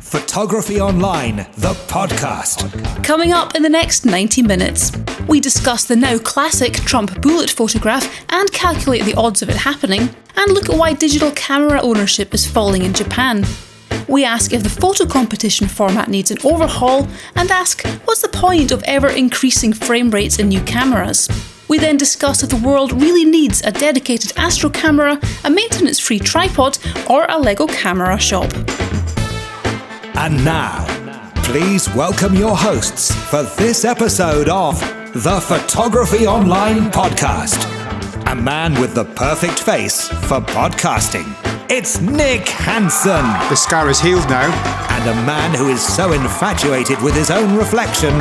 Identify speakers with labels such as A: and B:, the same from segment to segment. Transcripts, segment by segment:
A: Photography Online, the podcast.
B: Coming up in the next 90 minutes, we discuss the now classic Trump bullet photograph and calculate the odds of it happening, and look at why digital camera ownership is falling in Japan. We ask if the photo competition format needs an overhaul, and ask what's the point of ever increasing frame rates in new cameras. We then discuss if the world really needs a dedicated Astro camera, a maintenance-free tripod, or a Lego camera shop.
A: And now, please welcome your hosts for this episode of the Photography Online podcast. A man with the perfect face for podcasting. It's Nick Hansen.
C: The scar is healed now.
A: And a man who is so infatuated with his own reflection,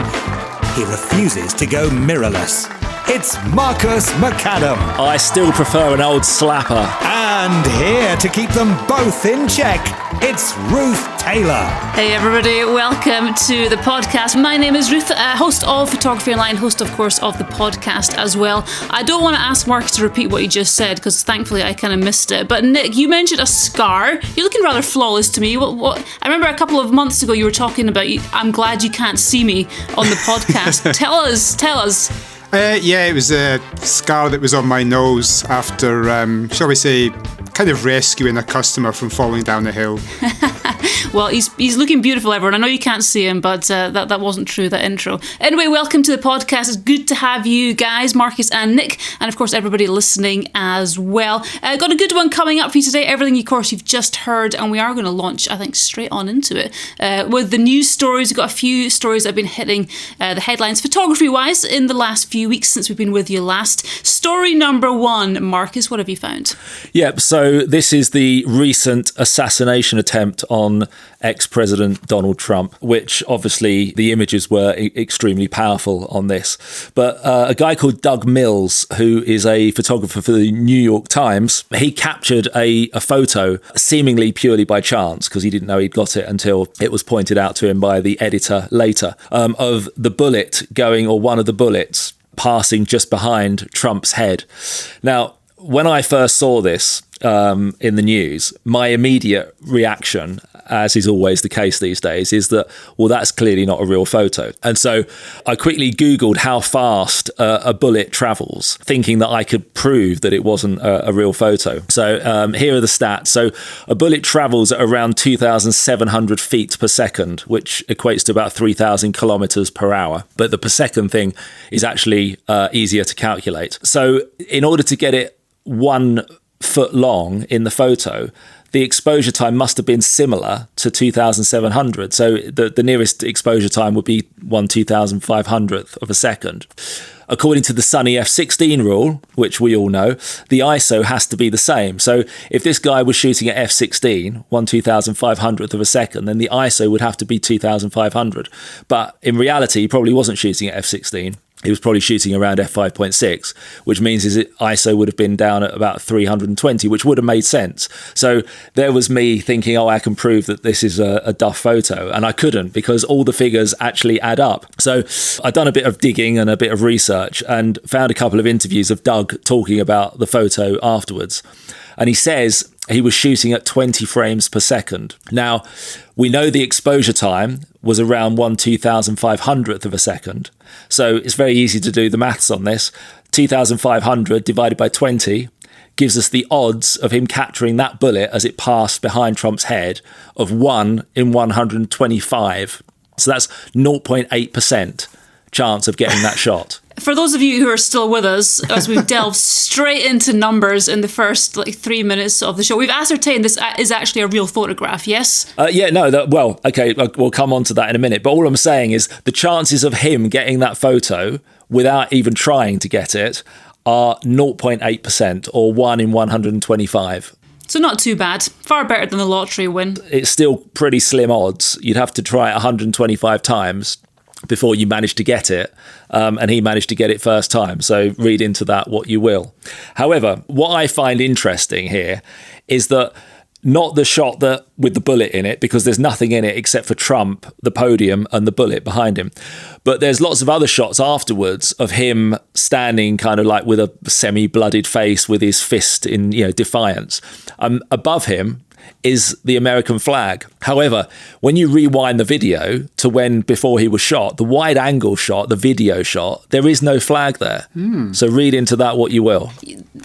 A: he refuses to go mirrorless. It's Marcus McAdam.
D: I still prefer an old slapper.
A: And here to keep them both in check, it's Ruth Taylor.
B: Hey everybody, welcome to the podcast. My name is Ruth, host of Photography Online, host of course of the podcast as well. I don't want to ask Marcus to repeat what he just said because thankfully I kind of missed it. But Nick, you mentioned a scar. You're looking rather flawless to me. What? I remember a couple of months ago you were talking about, I'm glad you can't see me on the podcast. Tell us.
C: Yeah, it was a scar that was on my nose after, shall we say, kind of rescuing a customer from falling down a hill.
B: Well, he's looking beautiful, everyone. I know you can't see him, but that wasn't true, that intro. Anyway, welcome to the podcast. It's good to have you guys, Marcus and Nick, and of course everybody listening as well. Got a good one coming up for you today. Everything, of course, you've just heard, and we are going to launch, I think, straight on into it. With the news stories, we've got a few stories that have been hitting the headlines photography-wise in the last few weeks since we've been with you last. Story number one, Marcus, what have you found?
D: Yep, so this is the recent assassination attempt on ex-President Donald Trump, which obviously the images were extremely powerful on this. But a guy called Doug Mills, who is a photographer for the New York Times, he captured a photo seemingly purely by chance, because he didn't know he'd got it until it was pointed out to him by the editor later, of the bullet going, or one of the bullets, passing just behind Trump's head. Now, when I first saw this in the news, my immediate reaction, as is always the case these days, is that, well, that's clearly not a real photo. And so I quickly Googled how fast a bullet travels, thinking that I could prove that it wasn't a real photo. So here are the stats. So a bullet travels at around 2,700 feet per second, which equates to about 3,000 kilometers per hour. But the per second thing is actually easier to calculate. So in order to get it 1 foot long in the photo, the exposure time must have been similar to 2,700. So the nearest exposure time would be 1/2,500th of a second. According to the Sunny f16 rule, which we all know, the ISO has to be the same. So if this guy was shooting at f16, 1/2,500th of a second, then the ISO would have to be 2,500. But in reality, he probably wasn't shooting at f16. He was probably shooting around f5.6, which means his ISO would have been down at about 320, which would have made sense. So there was me thinking, oh, I can prove that this is a duff photo. And I couldn't, because all the figures actually add up. So I'd done a bit of digging and a bit of research and found a couple of interviews of Doug talking about the photo afterwards. And he says he was shooting at 20 frames per second. Now, we know the exposure time was around 1/2,500th of a second. So it's very easy to do the maths on this. 2,500 divided by 20 gives us the odds of him capturing that bullet as it passed behind Trump's head of 1 in 125. So that's 0.8% chance of getting that shot.
B: For those of you who are still with us, as we've delved straight into numbers in the first 3 minutes of the show, we've ascertained this is actually a real photograph, yes?
D: Okay, we'll come on to that in a minute. But all I'm saying is the chances of him getting that photo without even trying to get it are 0.8% or 1 in 125.
B: So not too bad. Far better than the lottery win.
D: It's still pretty slim odds. You'd have to try it 125 times before you manage to get it, and he managed to get it first time, so read into that what you will. However, what I find interesting here is that not the shot that with the bullet in it, because there's nothing in it except for Trump, the podium, and the bullet behind him. But there's lots of other shots afterwards of him standing kind of like with a semi-blooded face with his fist in, defiance. Above him, is the American flag. However, when you rewind the video to when before he was shot, the wide angle shot, the video shot, there is no flag there. So read into that what you will.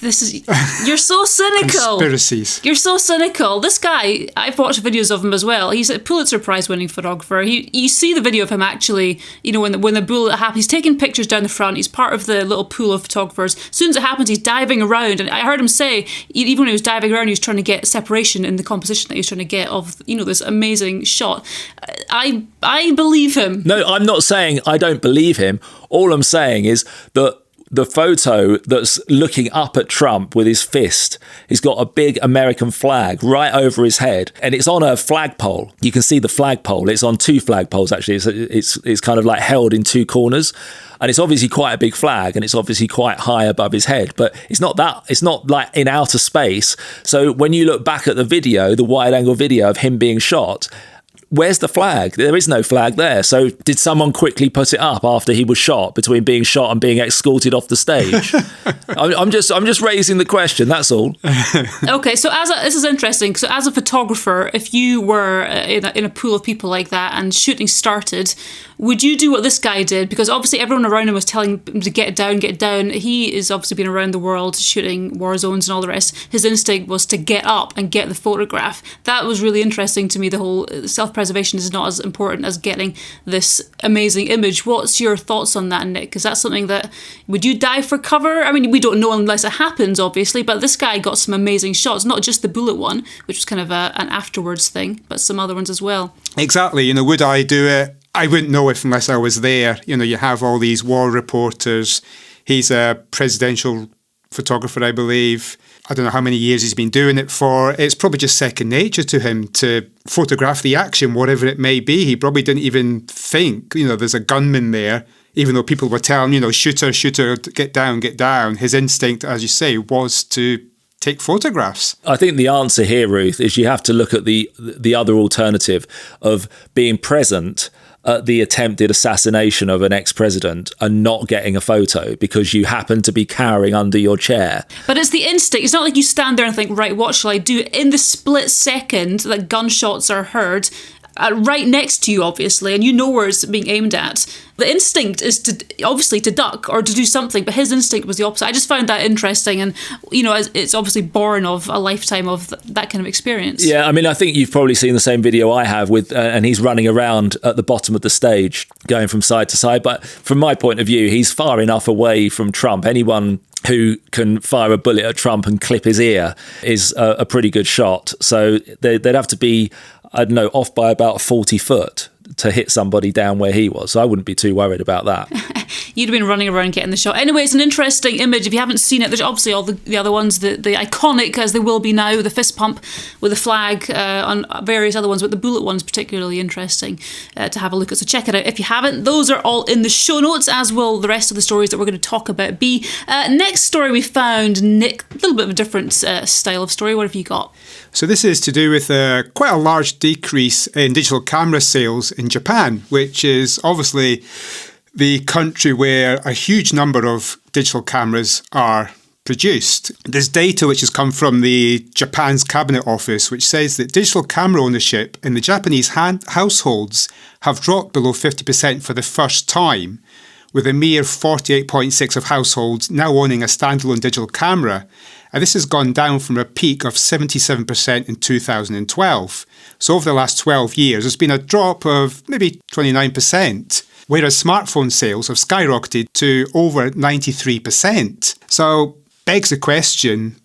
B: You're so cynical.
C: Conspiracies.
B: You're so cynical. This guy, I've watched videos of him as well. He's a Pulitzer Prize winning photographer. You see the video of him actually, when the bullet happens, he's taking pictures down the front. He's part of the little pool of photographers. As soon as it happens, he's diving around. And I heard him say, even when he was diving around, he was trying to get separation in the composition that he was trying to get of, this amazing shot. I believe him.
D: No, I'm not saying I don't believe him. All I'm saying is that the photo that's looking up at Trump with his fist, he's got a big American flag right over his head, and it's on a flagpole. You can see the flagpole. It's on two flagpoles, actually. It's kind of like held in two corners, and it's obviously quite a big flag, and it's obviously quite high above his head, but it's not like in outer space. So when you look back at the video, the wide angle video of him being shot, where's the flag? There is no flag there. So did someone quickly put it up after he was shot, between being shot and being escorted off the stage? I'm just raising the question, that's all.
B: Okay, so this is interesting. So as a photographer, if you were in a pool of people like that and shooting started, would you do what this guy did? Because obviously everyone around him was telling him to get down. He is obviously been around the world shooting war zones and all the rest. His instinct was to get up and get the photograph. That was really interesting to me. The whole self-preservation is not as important as getting this amazing image. What's your thoughts on that, Nick? Is that something that, would you dive for cover? I mean, we don't know unless it happens, obviously, but this guy got some amazing shots, not just the bullet one, which was kind of an afterwards thing, but some other ones as well.
C: Exactly. Would I do it? I wouldn't know it unless I was there. You have all these war reporters. He's a presidential photographer, I believe. I don't know how many years he's been doing it for. It's probably just second nature to him to photograph the action, whatever it may be. He probably didn't even think, there's a gunman there, even though people were telling, shooter, get down. His instinct, as you say, was to take photographs.
D: I think the answer here, Ruth, is you have to look at the other alternative of being present at the attempted assassination of an ex-president and not getting a photo because you happen to be cowering under your chair.
B: But it's the instinct. It's not like you stand there and think, right, what shall I do? In the split second that gunshots are heard, right next to you, obviously, and you know where it's being aimed at, the instinct is to duck or to do something, but his instinct was the opposite. I just found that interesting, and it's obviously born of a lifetime of that kind of experience.
D: Yeah, I mean, I think you've probably seen the same video I have with, and he's running around at the bottom of the stage, going from side to side. But from my point of view, he's far enough away from Trump. Anyone who can fire a bullet at Trump and clip his ear is a pretty good shot. So they'd have to be, I don't know, off by about 40 foot to hit somebody down where he was. So I wouldn't be too worried about that.
B: You'd have been running around getting the shot. Anyway, it's an interesting image. If you haven't seen it, there's obviously all the other ones, the iconic, as they will be now, the fist pump with the flag, on various other ones, but the bullet one's particularly interesting to have a look at. So check it out if you haven't. Those are all in the show notes, as will the rest of the stories that we're going to talk about be. Next story we found, Nick, a little bit of a different style of story. What have you got?
C: So this is to do with quite a large decrease in digital camera sales in Japan, which is obviously the country where a huge number of digital cameras are produced. There's data which has come from the Japan's Cabinet Office, which says that digital camera ownership in the Japanese households have dropped below 50% for the first time, with a mere 48.6% of households now owning a standalone digital camera. And this has gone down from a peak of 77% in 2012. So over the last 12 years, there's been a drop of maybe 29%, whereas smartphone sales have skyrocketed to over 93%. So begs the question,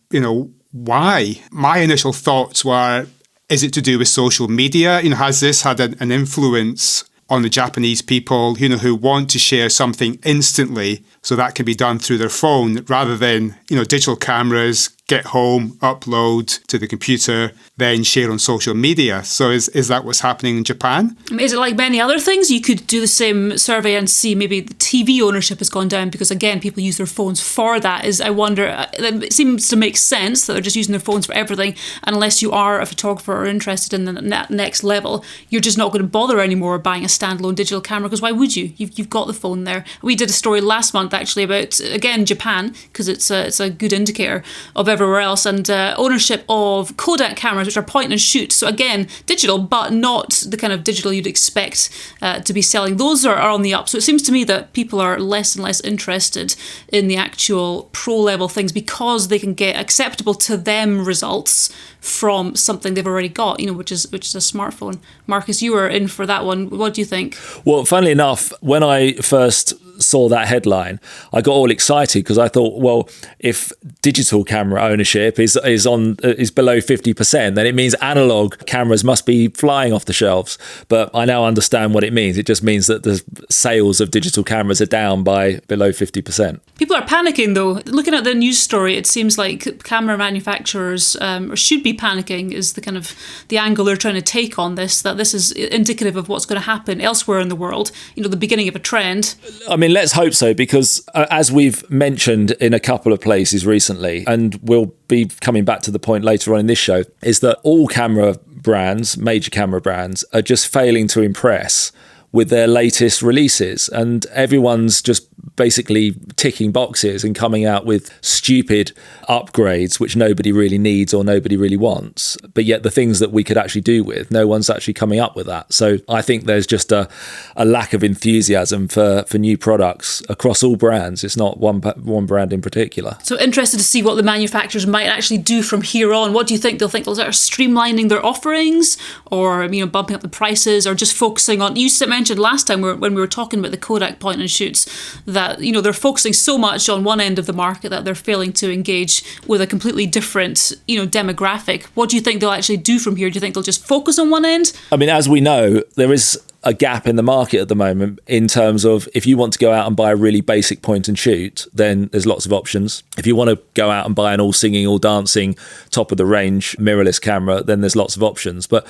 C: why? My initial thoughts were, is it to do with social media? Has this had an influence on the Japanese people, who want to share something instantly, so that can be done through their phone rather than, digital cameras, get home, upload to the computer, then share on social media. So is that what's happening in Japan?
B: Is it like many other things? You could do the same survey and see maybe the TV ownership has gone down because, again, people use their phones for that. I wonder, it seems to make sense that they're just using their phones for everything. And unless you are a photographer or interested in the next level, you're just not going to bother anymore buying a standalone digital camera, because why would you? You've got the phone there. We did a story last month, actually, about, again, Japan, because it's a good indicator of everywhere else, and ownership of Kodak cameras, which are point and shoot. So again, digital, but not the kind of digital you'd expect to be selling. Those are on the up. So it seems to me that people are less and less interested in the actual pro level things because they can get acceptable to them results from something they've already got, which is a smartphone. Marcus, you were in for that one. What do you think?
D: Well, funnily enough, when I first saw that headline, I got all excited because I thought, well, if digital camera ownership is below 50%, then it means analog cameras must be flying off the shelves. But I now understand what it means. It just means that the sales of digital cameras are down by below 50%.
B: People are panicking though. Looking at the news story, it seems like camera manufacturers should be panicking is the kind of the angle they're trying to take on this, that this is indicative of what's going to happen elsewhere in the world, the beginning of a trend.
D: I mean, let's hope so, because as we've mentioned in a couple of places recently, and we'll be coming back to the point later on in this show, is that all camera brands, major camera brands, are just failing to impress with their latest releases, and everyone's just basically ticking boxes and coming out with stupid upgrades which nobody really needs or nobody really wants. But yet the things that we could actually do with, no one's actually coming up with that. So I think there's just a lack of enthusiasm for new products across all brands. It's not one brand in particular. So
B: interested to see what the manufacturers might actually do from here on. What do you think? They'll think they'll start streamlining their offerings, or bumping up the prices, or just focusing on, you mentioned last time when we were talking about the Kodak point and shoots, that they're focusing so much on one end of the market that they're failing to engage with a completely different demographic. What do you think they'll actually do from here? Do you think they'll just focus on one end?
D: I mean, as we know, there is a gap in the market at the moment in terms of, if you want to go out and buy a really basic point and shoot, then there's lots of options. If you want to go out and buy an all singing, all dancing, top of the range mirrorless camera, then there's lots of options. But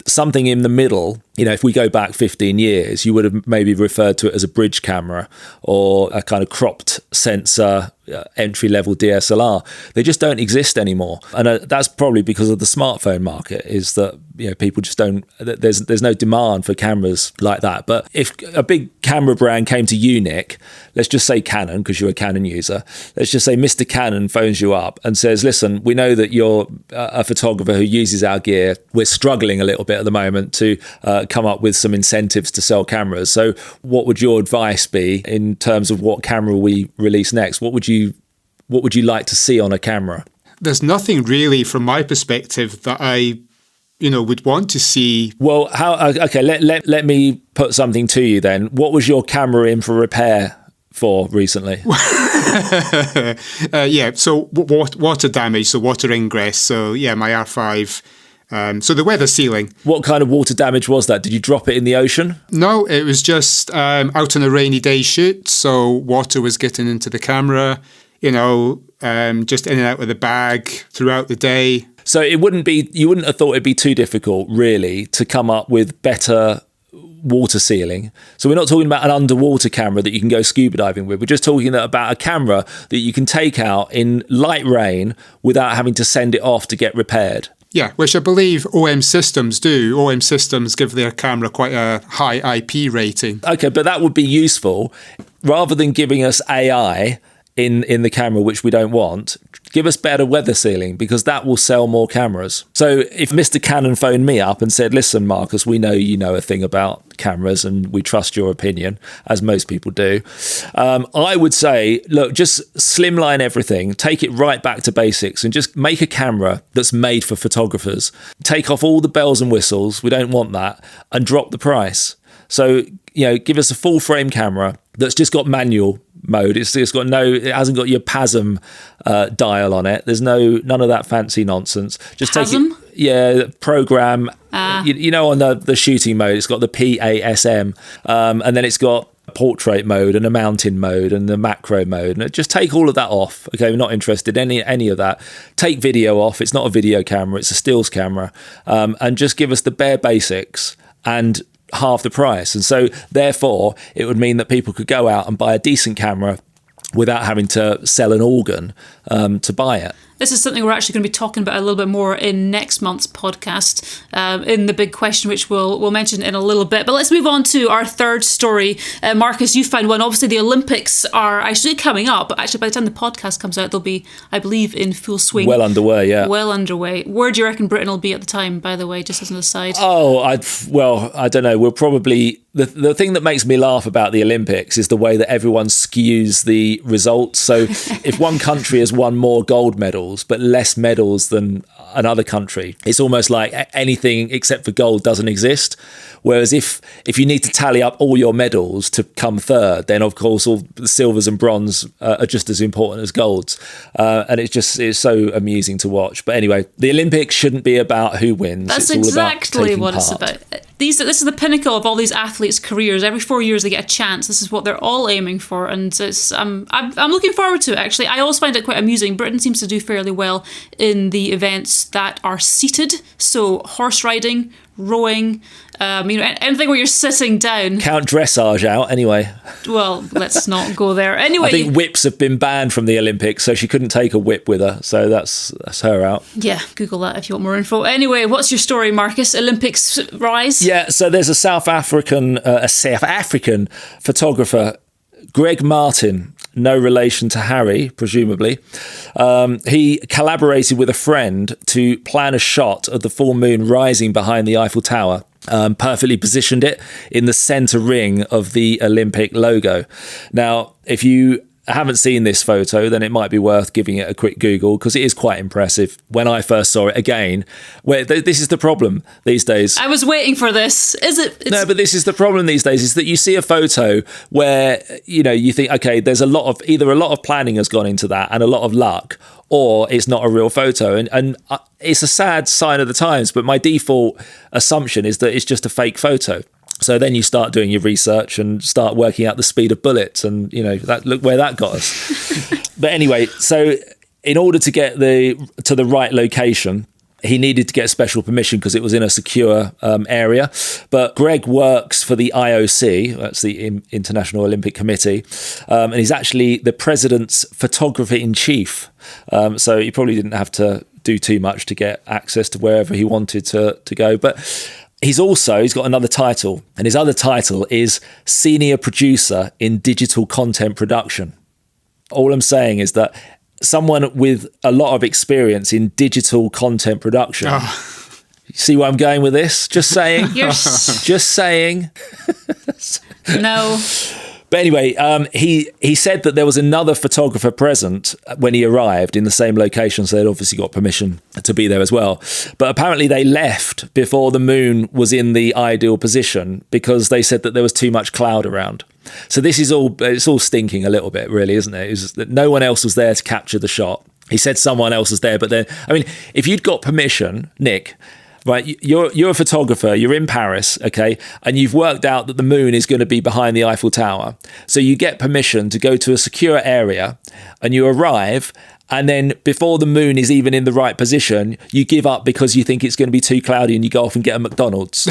D: something in the middle, if we go back 15 years, you would have maybe referred to it as a bridge camera or a kind of cropped sensor, entry-level DSLR. They just don't exist anymore. And that's probably because of the smartphone market, is that people just don't, there's no demand for cameras like that. But if a big camera brand came to you, Nick, let's just say Canon, because you're a Canon user, let's just say Mr. Canon phones you up and says, listen, we know that you're a photographer who uses our gear. We're struggling a little bit at the moment to come up with some incentives to sell cameras. So what would your advice be in terms of what camera we release next? What would you like to see on a camera?
C: There's nothing really from my perspective that I would want to see.
D: Well, let me put something to you then. What was your camera in for repair for recently?
C: So water damage, so water ingress. So my R5. So the weather sealing.
D: What kind of water damage was that? Did you drop it in the ocean?
C: No, it was just out on a rainy day shoot. So water was getting into the camera, just in and out of the bag throughout the day.
D: So you wouldn't have thought it'd be too difficult, really, to come up with better water sealing. So we're not talking about an underwater camera that you can go scuba diving with. We're just talking about a camera that you can take out in light rain without having to send it off to get repaired.
C: Yeah, which I believe OM Systems do. OM Systems give their camera quite a high IP rating.
D: Okay, but that would be useful. Rather than giving us AI in the camera, which we don't want, give us better weather sealing, because that will sell more cameras. So if Mr. Canon phoned me up and said, listen, Marcus, we know you know a thing about cameras and we trust your opinion, as most people do, I would say, look, just slimline everything, take it right back to basics and just make a camera that's made for photographers. Take off all the bells and whistles, we don't want that, and drop the price. So, give us a full frame camera that's just got manual mode. It hasn't got your PASM dial on it. There's none of that fancy nonsense. Just
B: PASM?
D: Take it, program. On the shooting mode, it's got the PASM, and then it's got portrait mode and a mountain mode and the macro mode. And just take all of that off. Okay, we're not interested in any of that. Take video off. It's not a video camera. It's a stills camera, and just give us the bare basics and half the price. And so therefore it would mean that people could go out and buy a decent camera without having to sell an organ to buy it.
B: This is something we're actually going to be talking about a little bit more in next month's podcast, in the big question, which we'll mention in a little bit. But let's move on to our third story. Marcus, you found one. Obviously, the Olympics are actually coming up, but actually by the time the podcast comes out, they'll be, I believe, in full swing.
D: Well underway, yeah.
B: Well underway. Where do you reckon Britain will be at the time, by the way, just as an aside?
D: Oh, I don't know. We'll probably... The thing that makes me laugh about the Olympics is the way that everyone skews the results. So if one country has won more gold medals, but less medals than another country, it's almost like anything except for gold doesn't exist. Whereas if you need to tally up all your medals to come third, then of course all the silvers and bronze are just as important as golds. And it's so amusing to watch. But anyway, the Olympics shouldn't be about who wins.
B: That's
D: it's
B: exactly
D: all about
B: what it's about. This is the pinnacle of all these athletes' careers. Every 4 years they get a chance. This is what they're all aiming for, and I'm looking forward to it. Actually, I always find it quite amusing. Britain seems to do fairly well in the events that are seated, so horse riding, rowing, anything where you're sitting down.
D: Count dressage out anyway.
B: Well, let's not go there. Anyway,
D: I think whips have been banned from the Olympics, so she couldn't take a whip with her. So that's her out.
B: Yeah, Google that if you want more info. Anyway, what's your story, Marcus? Olympics rise?
D: Yeah, so there's a South African photographer, Greg Martin. No relation to Harry, presumably. He collaborated with a friend to plan a shot of the full moon rising behind the Eiffel Tower. Perfectly positioned it in the centre ring of the Olympic logo. Now, if you haven't seen this photo, then it might be worth giving it a quick Google because it is quite impressive. When I first saw it again, this is the problem these days.
B: I was waiting for this.
D: No, but this is the problem these days, is that you see a photo where, you think, okay, there's either a lot of planning has gone into that and a lot of luck, or it's not a real photo. And it's a sad sign of the times, but my default assumption is that it's just a fake photo. So then you start doing your research and start working out the speed of bullets, and look where that got us. But anyway, so in order to get to the right location, he needed to get special permission because it was in a secure area. But Greg works for the IOC, that's the International Olympic Committee, and he's actually the president's photographer-in-chief. So he probably didn't have to do too much to get access to wherever he wanted to go. But he's got another title, and his other title is Senior Producer in Digital Content Production. All I'm saying is that someone with a lot of experience in digital content production. Oh. You see where I'm going with this? Just saying. Just saying.
B: No.
D: But anyway, he said that there was another photographer present when he arrived in the same location, so they'd obviously got permission to be there as well. But apparently they left before the moon was in the ideal position because they said that there was too much cloud around. So it's all stinking a little bit, really, isn't it? It was that no one else was there to capture the shot. He said someone else was there, but then, if you'd got permission, Nick, right, you're a photographer, you're in Paris, okay, and you've worked out that the moon is going to be behind the Eiffel Tower. So you get permission to go to a secure area and you arrive, and then before the moon is even in the right position, you give up because you think it's going to be too cloudy and you go off and get a McDonald's.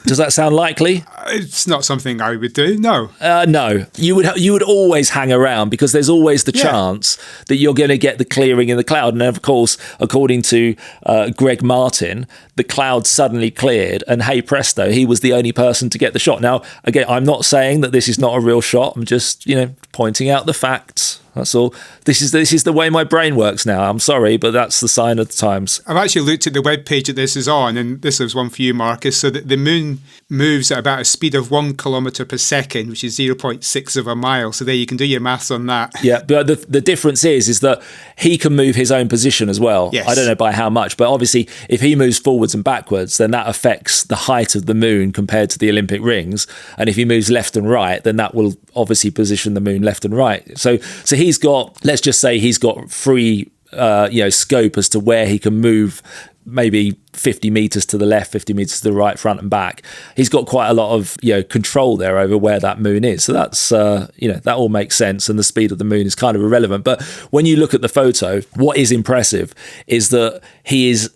D: Does that sound likely?
C: It's not something I would do, no.
D: No. You would always hang around because there's always the chance that you're going to get the clearing in the cloud. And of course, according to Greg Martin, the cloud suddenly cleared and hey presto, he was the only person to get the shot. Now, again, I'm not saying that this is not a real shot. I'm just, pointing out the facts. That's all. This is the way my brain works now. I'm sorry, but that's the sign of the times.
C: I've actually looked at the webpage that this is on, and this is one for you, Marcus. So the moon moves at about a speed of 1 kilometre per second, which is 0.6 of a mile. So there you can do your maths on that.
D: Yeah, but the difference is that he can move his own position as well.
C: Yes.
D: I don't know by how much, but obviously if he moves forwards and backwards, then that affects the height of the moon compared to the Olympic rings. And if he moves left and right, then that will obviously position the moon left and right. So he's got, let's just say he's got free scope as to where he can move, maybe 50 metres to the left, 50 metres to the right, front and back. He's got quite a lot of control there over where that moon is. So that's that all makes sense, and the speed of the moon is kind of irrelevant. But when you look at the photo, what is impressive is that he is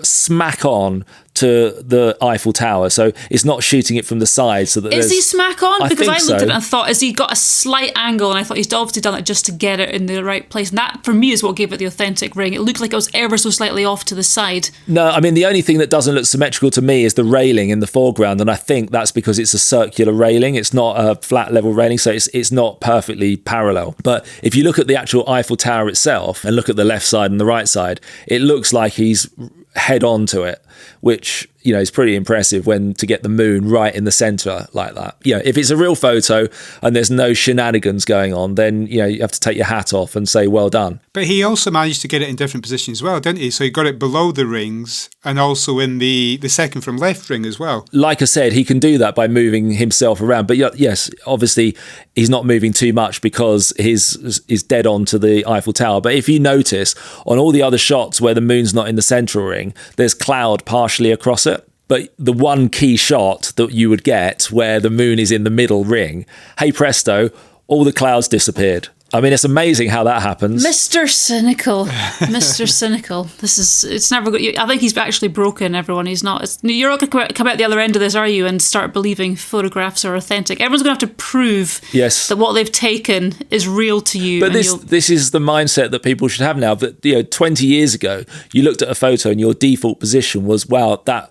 D: smack on to the Eiffel Tower. So it's not shooting it from the side. So that
B: is he smack on? Because I looked at it and thought, has he got a slight angle? And I thought he's obviously done it just to get it in the right place. And that, for me, is what gave it the authentic ring. It looked like it was ever so slightly off to the side.
D: No, I mean, the only thing that doesn't look symmetrical to me is the railing in the foreground. And I think that's because it's a circular railing. It's not a flat level railing. So it's not perfectly parallel. But if you look at the actual Eiffel Tower itself and look at the left side and the right side, it looks like he's head on to it, which, you know, is pretty impressive when to get the moon right in the center like that. You know, if it's a real photo and there's no shenanigans going on, then, you know, you have to take your hat off and say, well done.
C: But he also managed to get it in different positions as well, didn't he? So he got it below the rings and also in the second from left ring as well.
D: Like I said, he can do that by moving himself around. But yes, obviously he's not moving too much because he's dead on to the Eiffel Tower. But if you notice on all the other shots where the moon's not in the central ring, there's cloud partially across it. But the one key shot that you would get where the moon is in the middle ring, hey presto, all the clouds disappeared. I mean, it's amazing how that happens.
B: Mr. Cynical. Mr. Cynical. It's never good. I think he's actually broken, everyone. He's not. You're not going to come out the other end of this, are you, and start believing photographs are authentic? Everyone's going to have to prove that what they've taken is real to you.
D: But this is the mindset that people should have now. That, you know, 20 years ago, you looked at a photo and your default position was, wow, that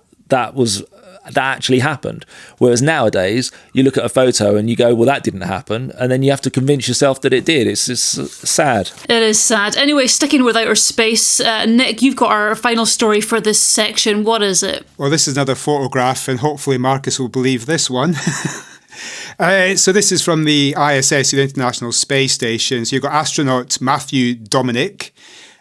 D: actually happened. Whereas nowadays, you look at a photo and you go, well, that didn't happen. And then you have to convince yourself that it did. It's sad.
B: It is sad. Anyway, sticking with outer space, Nick, you've got our final story for this section. What is it?
C: Well, this is another photograph, and hopefully Marcus will believe this one. So this is from the ISS, the International Space Station. So you've got astronaut Matthew Dominic.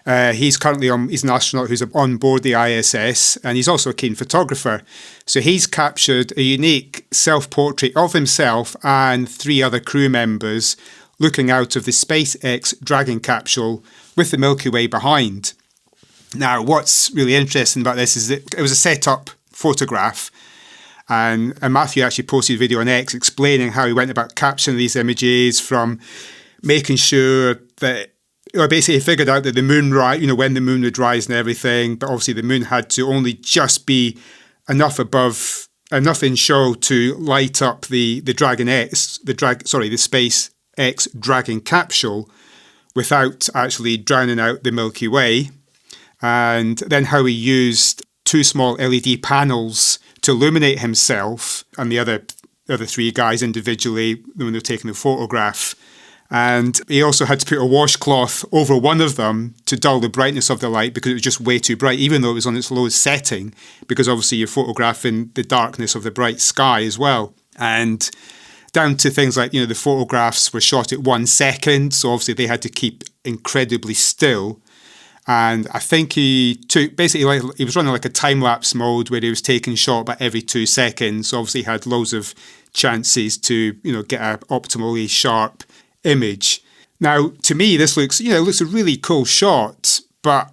C: He's currently he's an astronaut who's on board the ISS, and he's also a keen photographer. So he's captured a unique self-portrait of himself and 3 other crew members looking out of the SpaceX Dragon capsule with the Milky Way behind. Now, what's really interesting about this is that it was a set-up photograph, and Matthew actually posted a video on X explaining how he went about capturing these images, from making sure that basically he figured out that the moon, when the moon would rise and everything, but obviously the moon had to only just be enough in show to light up the SpaceX Dragon capsule without actually drowning out the Milky Way. And then how he used 2 small LED panels to illuminate himself and the other 3 guys individually when they were taking the photograph. And he also had to put a washcloth over one of them to dull the brightness of the light because it was just way too bright, even though it was on its lowest setting, because obviously you're photographing the darkness of the bright sky as well. And down to things like, the photographs were shot at 1 second, so obviously they had to keep incredibly still. And I think he was running like a time-lapse mode where he was taking shot by every 2 seconds. So obviously he had loads of chances to, get an optimally sharp image. Now, to me, this looks a really cool shot, but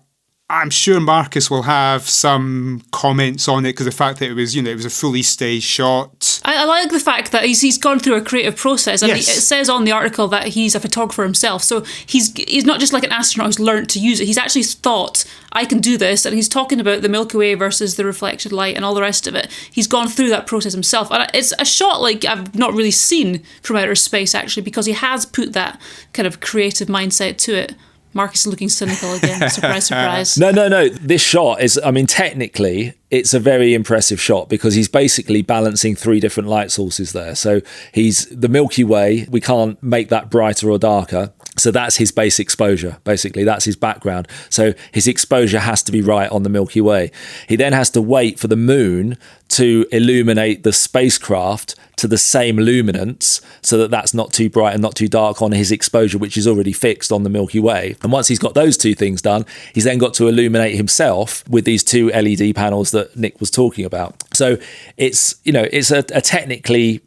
C: I'm sure Marcus will have some comments on it because the fact that it was a fully staged shot.
B: I like the fact that he's gone through a creative process, and
C: Yes.
B: it says on the article that he's a photographer himself. So he's not just like an astronaut who's learned to use it. He's actually thought, I can do this, and he's talking about the Milky Way versus the reflected light and all the rest of it. He's gone through that process himself, and it's a shot like I've not really seen from outer space actually, because he has put that kind of creative mindset to it. Marcus is looking cynical again. Surprise, surprise.
D: No. This shot is, technically, it's a very impressive shot because he's basically balancing 3 different light sources there. So he's the Milky Way. We can't make that brighter or darker. So that's his base exposure, basically. That's his background. So his exposure has to be right on the Milky Way. He then has to wait for the moon to illuminate the spacecraft to the same luminance so that that's not too bright and not too dark on his exposure, which is already fixed on the Milky Way. And once he's got those 2 things done, he's then got to illuminate himself with these 2 LED panels that Nick was talking about. So it's a technically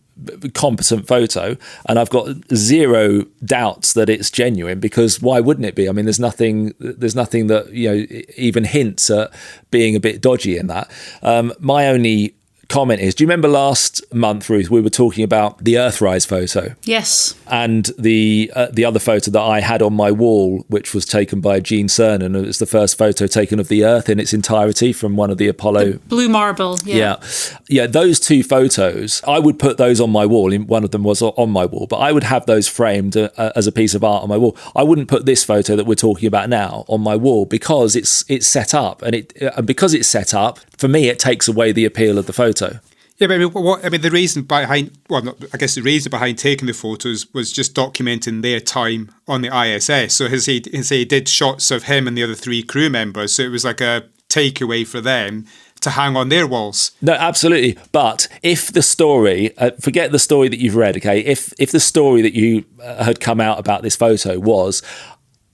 D: competent photo, and I've got 0 doubts that it's genuine, because why wouldn't it be? I mean, there's nothing that even hints at being a bit dodgy in that. My only comment is, do you remember last month, Ruth, we were talking about the Earthrise photo?
B: Yes.
D: And the other photo that I had on my wall, which was taken by Gene Cernan, it was the first photo taken of the Earth in its entirety from one of the Apollo...
B: The blue marble, yeah.
D: Yeah, those two photos, I would put those on my wall. One of them was on my wall, but I would have those framed as a piece of art on my wall. I wouldn't put this photo that we're talking about now on my wall because it's set up. And because it's set up, for me, it takes away the appeal of the photo.
C: Yeah, but the reason behind, the reason behind taking the photos was just documenting their time on the ISS. So he did shots of him and the other 3 crew members. So it was like a takeaway for them to hang on their walls.
D: No, absolutely. But if the story, forget the story that you've read, okay? If the story that you had come out about this photo was,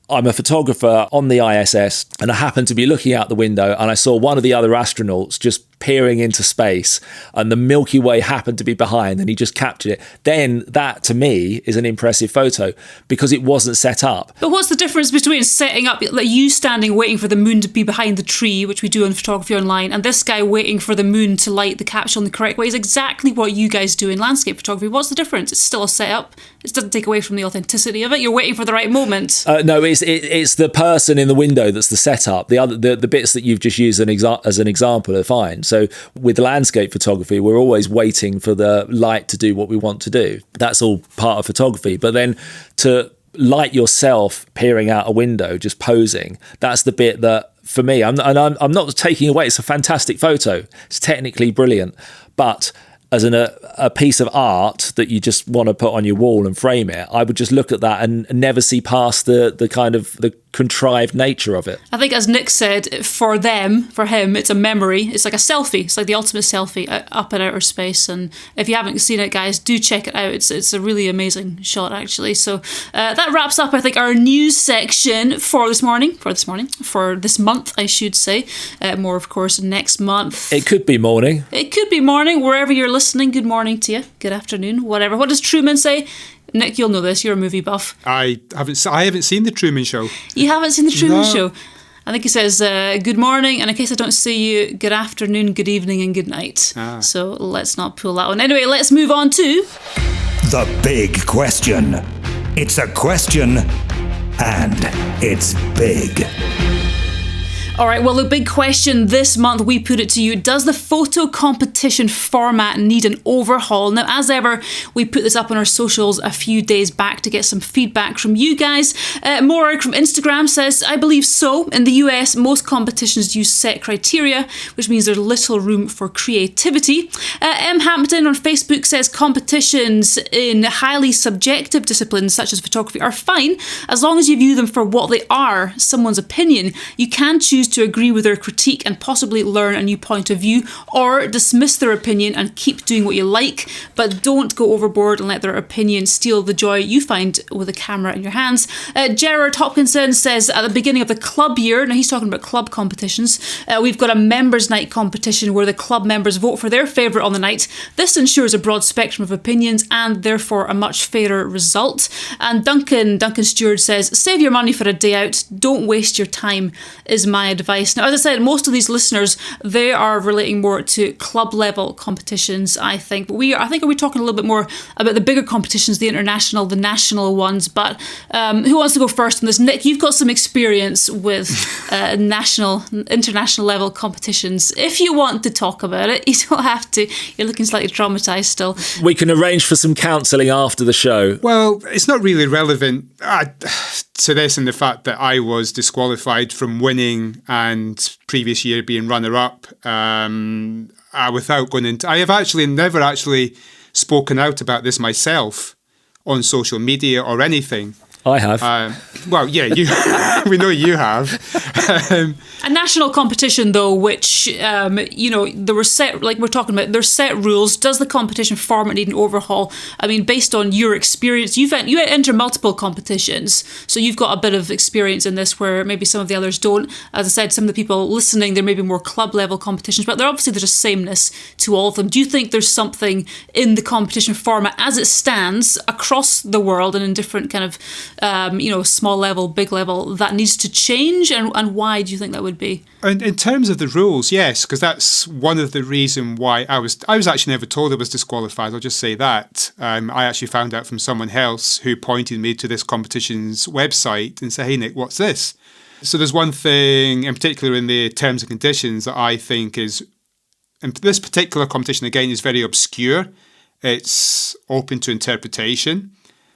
D: I'm a photographer on the ISS and I happened to be looking out the window and I saw one of the other astronauts just peering into space and the Milky Way happened to be behind and he just captured it, then that to me is an impressive photo because it wasn't set up.
B: But what's the difference between setting up, like you standing waiting for the moon to be behind the tree, which we do on Photography Online, and this guy waiting for the moon to light the capsule in the correct way is exactly what you guys do in landscape photography. What's the difference? It's still a setup. It doesn't take away from the authenticity of it. You're waiting for the right moment.
D: No, it's the person in the window that's the setup. The bits that you've just used as an example are fine. So with landscape photography, we're always waiting for the light to do what we want to do. That's all part of photography. But then to light yourself peering out a window, just posing, that's the bit that, for me, I'm not taking away. It's a fantastic photo. It's technically brilliant. But as a piece of art that you just want to put on your wall and frame it, I would just look at that and never see past the kind of the contrived nature of it.
B: I think, as Nick said, for him, it's a memory. It's like a selfie. It's like the ultimate selfie up in outer space. And if you haven't seen it, guys, do check it out. It's a really amazing shot, actually. So that wraps up, I think, our news section for this month, I should say. More, of course, next month.
D: It could be morning.
B: It could be morning, wherever you're listening. Good morning to you. Good afternoon, whatever. What does Truman say? Nick, you'll know this. You're a movie buff.
C: I haven't seen the Truman Show.
B: You haven't seen the Truman Show? I think he says, good morning, and in case I don't see you, good afternoon, good evening, and good night. So let's not pull that one. Anyway, let's move on to...
A: The big question. It's a question, and it's big.
B: All right, well, the big question this month, we put it to you. Does the photo competition format need an overhaul? Now, as ever, we put this up on our socials a few days back to get some feedback from you guys. Morag from Instagram says, I believe so. In the US, most competitions use set criteria, which means there's little room for creativity. M. Hampton on Facebook says, competitions in highly subjective disciplines such as photography are fine, as long as you view them for what they are, someone's opinion. You can choose to agree with their critique and possibly learn a new point of view, or dismiss their opinion and keep doing what you like, but don't go overboard and let their opinion steal the joy you find with a camera in your hands. Gerard Hopkinson says, at the beginning of the club year, now he's talking about club competitions, we've got a members' night competition where the club members vote for their favourite on the night. This ensures a broad spectrum of opinions and therefore a much fairer result. And Duncan Stewart says, save your money for a day out, don't waste your time, is my advice. Now, as I said, most of these listeners, they are relating more to club level competitions, I think. But are we talking a little bit more about the bigger competitions, the international, the national ones. But who wants to go first on this? Nick, you've got some experience with international level competitions. If you want to talk about it, you don't have to. You're looking slightly traumatised still.
D: We can arrange for some counselling after the show.
C: Well, it's not really relevant to this in the fact that I was disqualified from winning and previous year being runner-up without going into... I have actually never spoken out about this myself on social media or anything.
D: I have.
C: Well, yeah, we know you have.
B: A national competition, though, which, there were set, like we're talking about, there's set rules. Does the competition format need an overhaul? I mean, based on your experience, you enter multiple competitions, so you've got a bit of experience in this where maybe some of the others don't. As I said, some of the people listening, there may be more club-level competitions, but there's a sameness to all of them. Do you think there's something in the competition format as it stands across the world and in different kind of small level, big level, that needs to change? And why do you think that would be?
C: And in terms of the rules, yes, because that's one of the reasons why I was actually never told I was disqualified. I'll just say that. I actually found out from someone else who pointed me to this competition's website and said, "Hey, Nick, what's this?" So there's one thing in particular in the terms and conditions that I think is, and this particular competition, again, is very obscure. It's open to interpretation.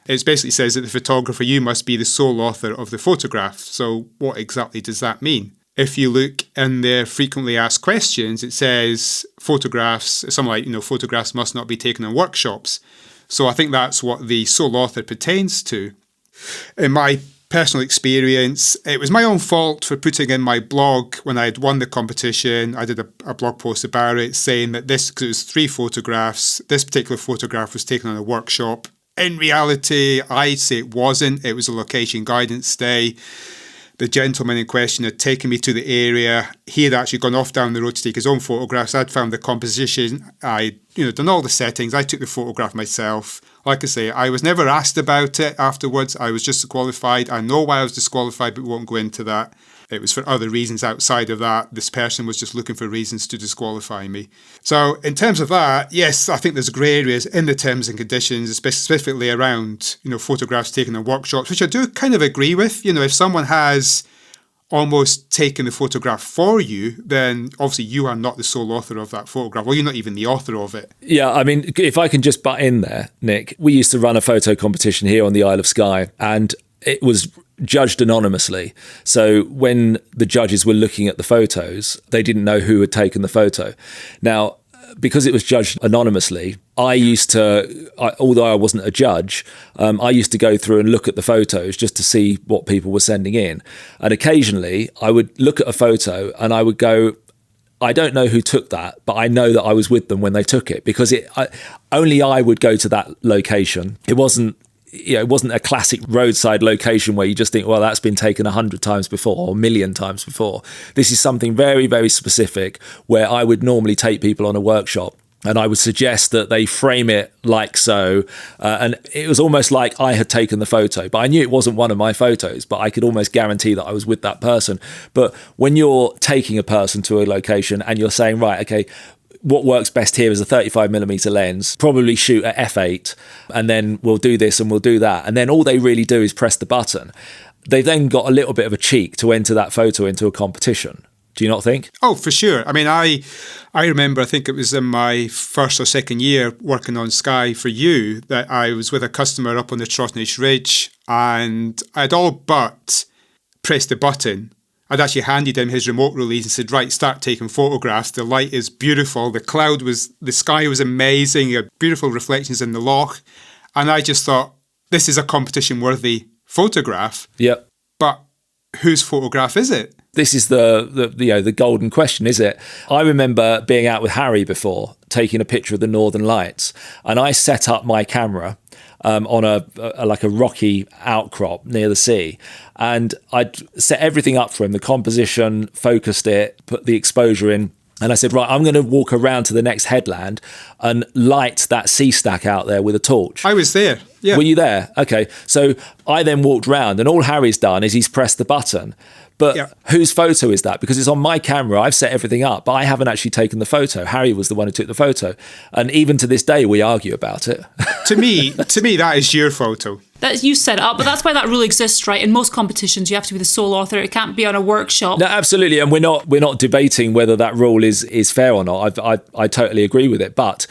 C: It basically says that the photographer, you must be the sole author of the photograph. So what exactly does that mean? If you look in their frequently asked questions, it says photographs, something like, photographs must not be taken in workshops. So I think that's what the sole author pertains to. In my personal experience, it was my own fault for putting in my blog when I had won the competition. I did a blog post about it saying that because it was 3 photographs, this particular photograph was taken on a workshop. In reality, I'd say it wasn't. It was a location guidance day. The gentleman in question had taken me to the area. He had actually gone off down the road to take his own photographs. I'd found the composition. I'd done all the settings. I took the photograph myself. Like I say, I was never asked about it afterwards. I was just disqualified. I know why I was disqualified, but we won't go into that. It was for other reasons outside of that. This person was just looking for reasons to disqualify me. So in terms of that, yes, I think there's grey areas in the terms and conditions, specifically around, photographs taken in workshops, which I do kind of agree with. If someone has almost taken the photograph for you, then obviously you are not the sole author of that photograph, or you're not even the author of it.
D: Yeah, I mean, if I can just butt in there, Nick, we used to run a photo competition here on the Isle of Skye, and it was judged anonymously. So when the judges were looking at the photos, they didn't know who had taken the photo. Now, because it was judged anonymously, although I wasn't a judge, I used to go through and look at the photos just to see what people were sending in. And occasionally I would look at a photo and I would go, I don't know who took that, but I know that I was with them when they took it, because only I would go to that location. It wasn't a classic roadside location where you just think, well, that's been taken 100 times before or 1,000,000 times before. This is something very, very specific where I would normally take people on a workshop and I would suggest that they frame it like so. And it was almost like I had taken the photo, but I knew it wasn't one of my photos, but I could almost guarantee that I was with that person. But when you're taking a person to a location and you're saying, right, okay, what works best here is a 35mm lens, probably shoot at f8, and then we'll do this and we'll do that. And then all they really do is press the button. They've then got a little bit of a cheek to enter that photo into a competition. Do you not think?
C: Oh, for sure. I mean, I remember, I think it was in my first or second year working on Sky for you, that I was with a customer up on the Trotnish Ridge, and I'd all but pressed the button. I'd actually handed him his remote release and said, right, start taking photographs. The light is beautiful. The sky was amazing. You had beautiful reflections in the loch. And I just thought, this is a competition worthy photograph.
D: Yep.
C: But whose photograph is it?
D: This is the golden question, is it? I remember being out with Harry before, taking a picture of the Northern Lights, and I set up my camera on a rocky outcrop near the sea, and I'd set everything up for him, the composition, focused it, put the exposure in, and I said, right, I'm going to walk around to the next headland and light that sea stack out there with a torch.
C: I was there. Yeah.
D: Were you there? Okay. So I then walked round, and all Harry's done is he's pressed the button. But whose photo is that? Because it's on my camera. I've set everything up, but I haven't actually taken the photo. Harry was the one who took the photo. And even to this day, we argue about it.
C: To me, that is your photo.
B: You set it up, but that's why that rule exists, right? In most competitions, you have to be the sole author. It can't be on a workshop.
D: No, absolutely. And we're not debating whether that rule is fair or not. I totally agree with it. But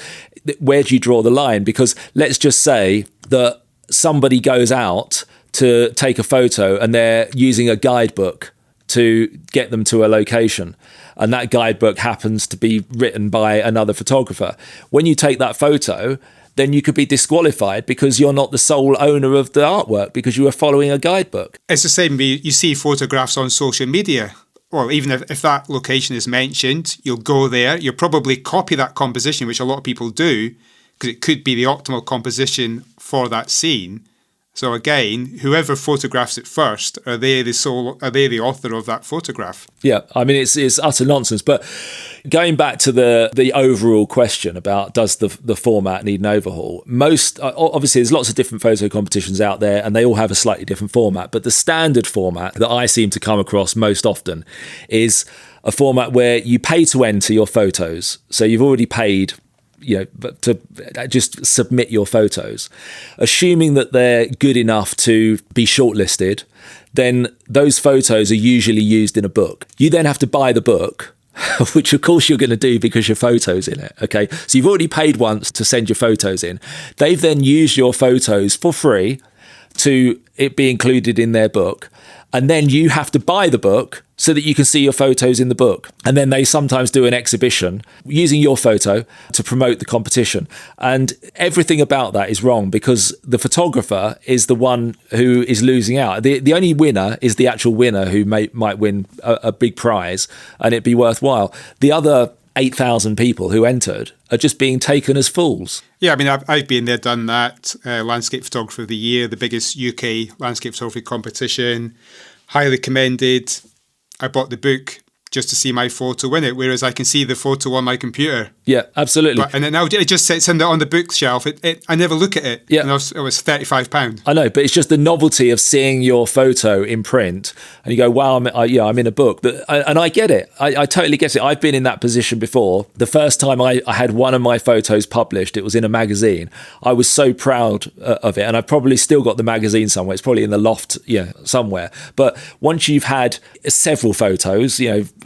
D: where do you draw the line? Because let's just say that somebody goes out to take a photo and they're using a guidebook to get them to a location, and that guidebook happens to be written by another photographer. When you take that photo, then you could be disqualified because you're not the sole owner of the artwork, because you were following a guidebook.
C: It's the same, you see photographs on social media. Well, even if that location is mentioned, you'll go there, you'll probably copy that composition, which a lot of people do, because it could be the optimal composition for that scene. So again, whoever photographs it first, are they the author of that photograph?
D: Yeah, I mean, it's utter nonsense. But going back to the overall question about does the format need an overhaul, obviously there's lots of different photo competitions out there and they all have a slightly different format. But the standard format that I seem to come across most often is a format where you pay to enter your photos. So you've already paid, to just submit your photos, assuming that they're good enough to be shortlisted, then those photos are usually used in a book. You then have to buy the book, which of course you're going to do because your photo's in it. Okay. So you've already paid once to send your photos in. They've then used your photos for free to it be included in their book. And then you have to buy the book so that you can see your photos in the book. And then they sometimes do an exhibition using your photo to promote the competition. And everything about that is wrong because the photographer is the one who is losing out. The only winner is the actual winner who might win a big prize and it'd be worthwhile. The other 8,000 people who entered are just being taken as fools.
C: Yeah, I mean, I've been there, done that. Landscape Photographer of the Year, the biggest UK landscape photography competition. Highly commended. I bought the book just to see my photo in it, whereas I can see the photo on my computer.
D: Yeah, absolutely.
C: And now it just sits on the bookshelf. I never look at it.
D: Yeah.
C: And it was £35.
D: I know, but it's just the novelty of seeing your photo in print and you go, wow, I'm in a book. And I get it. I totally get it. I've been in that position before. The first time I had one of my photos published, it was in a magazine. I was so proud of it. And I've probably still got the magazine somewhere. It's probably in the loft, somewhere. But once you've had several photos,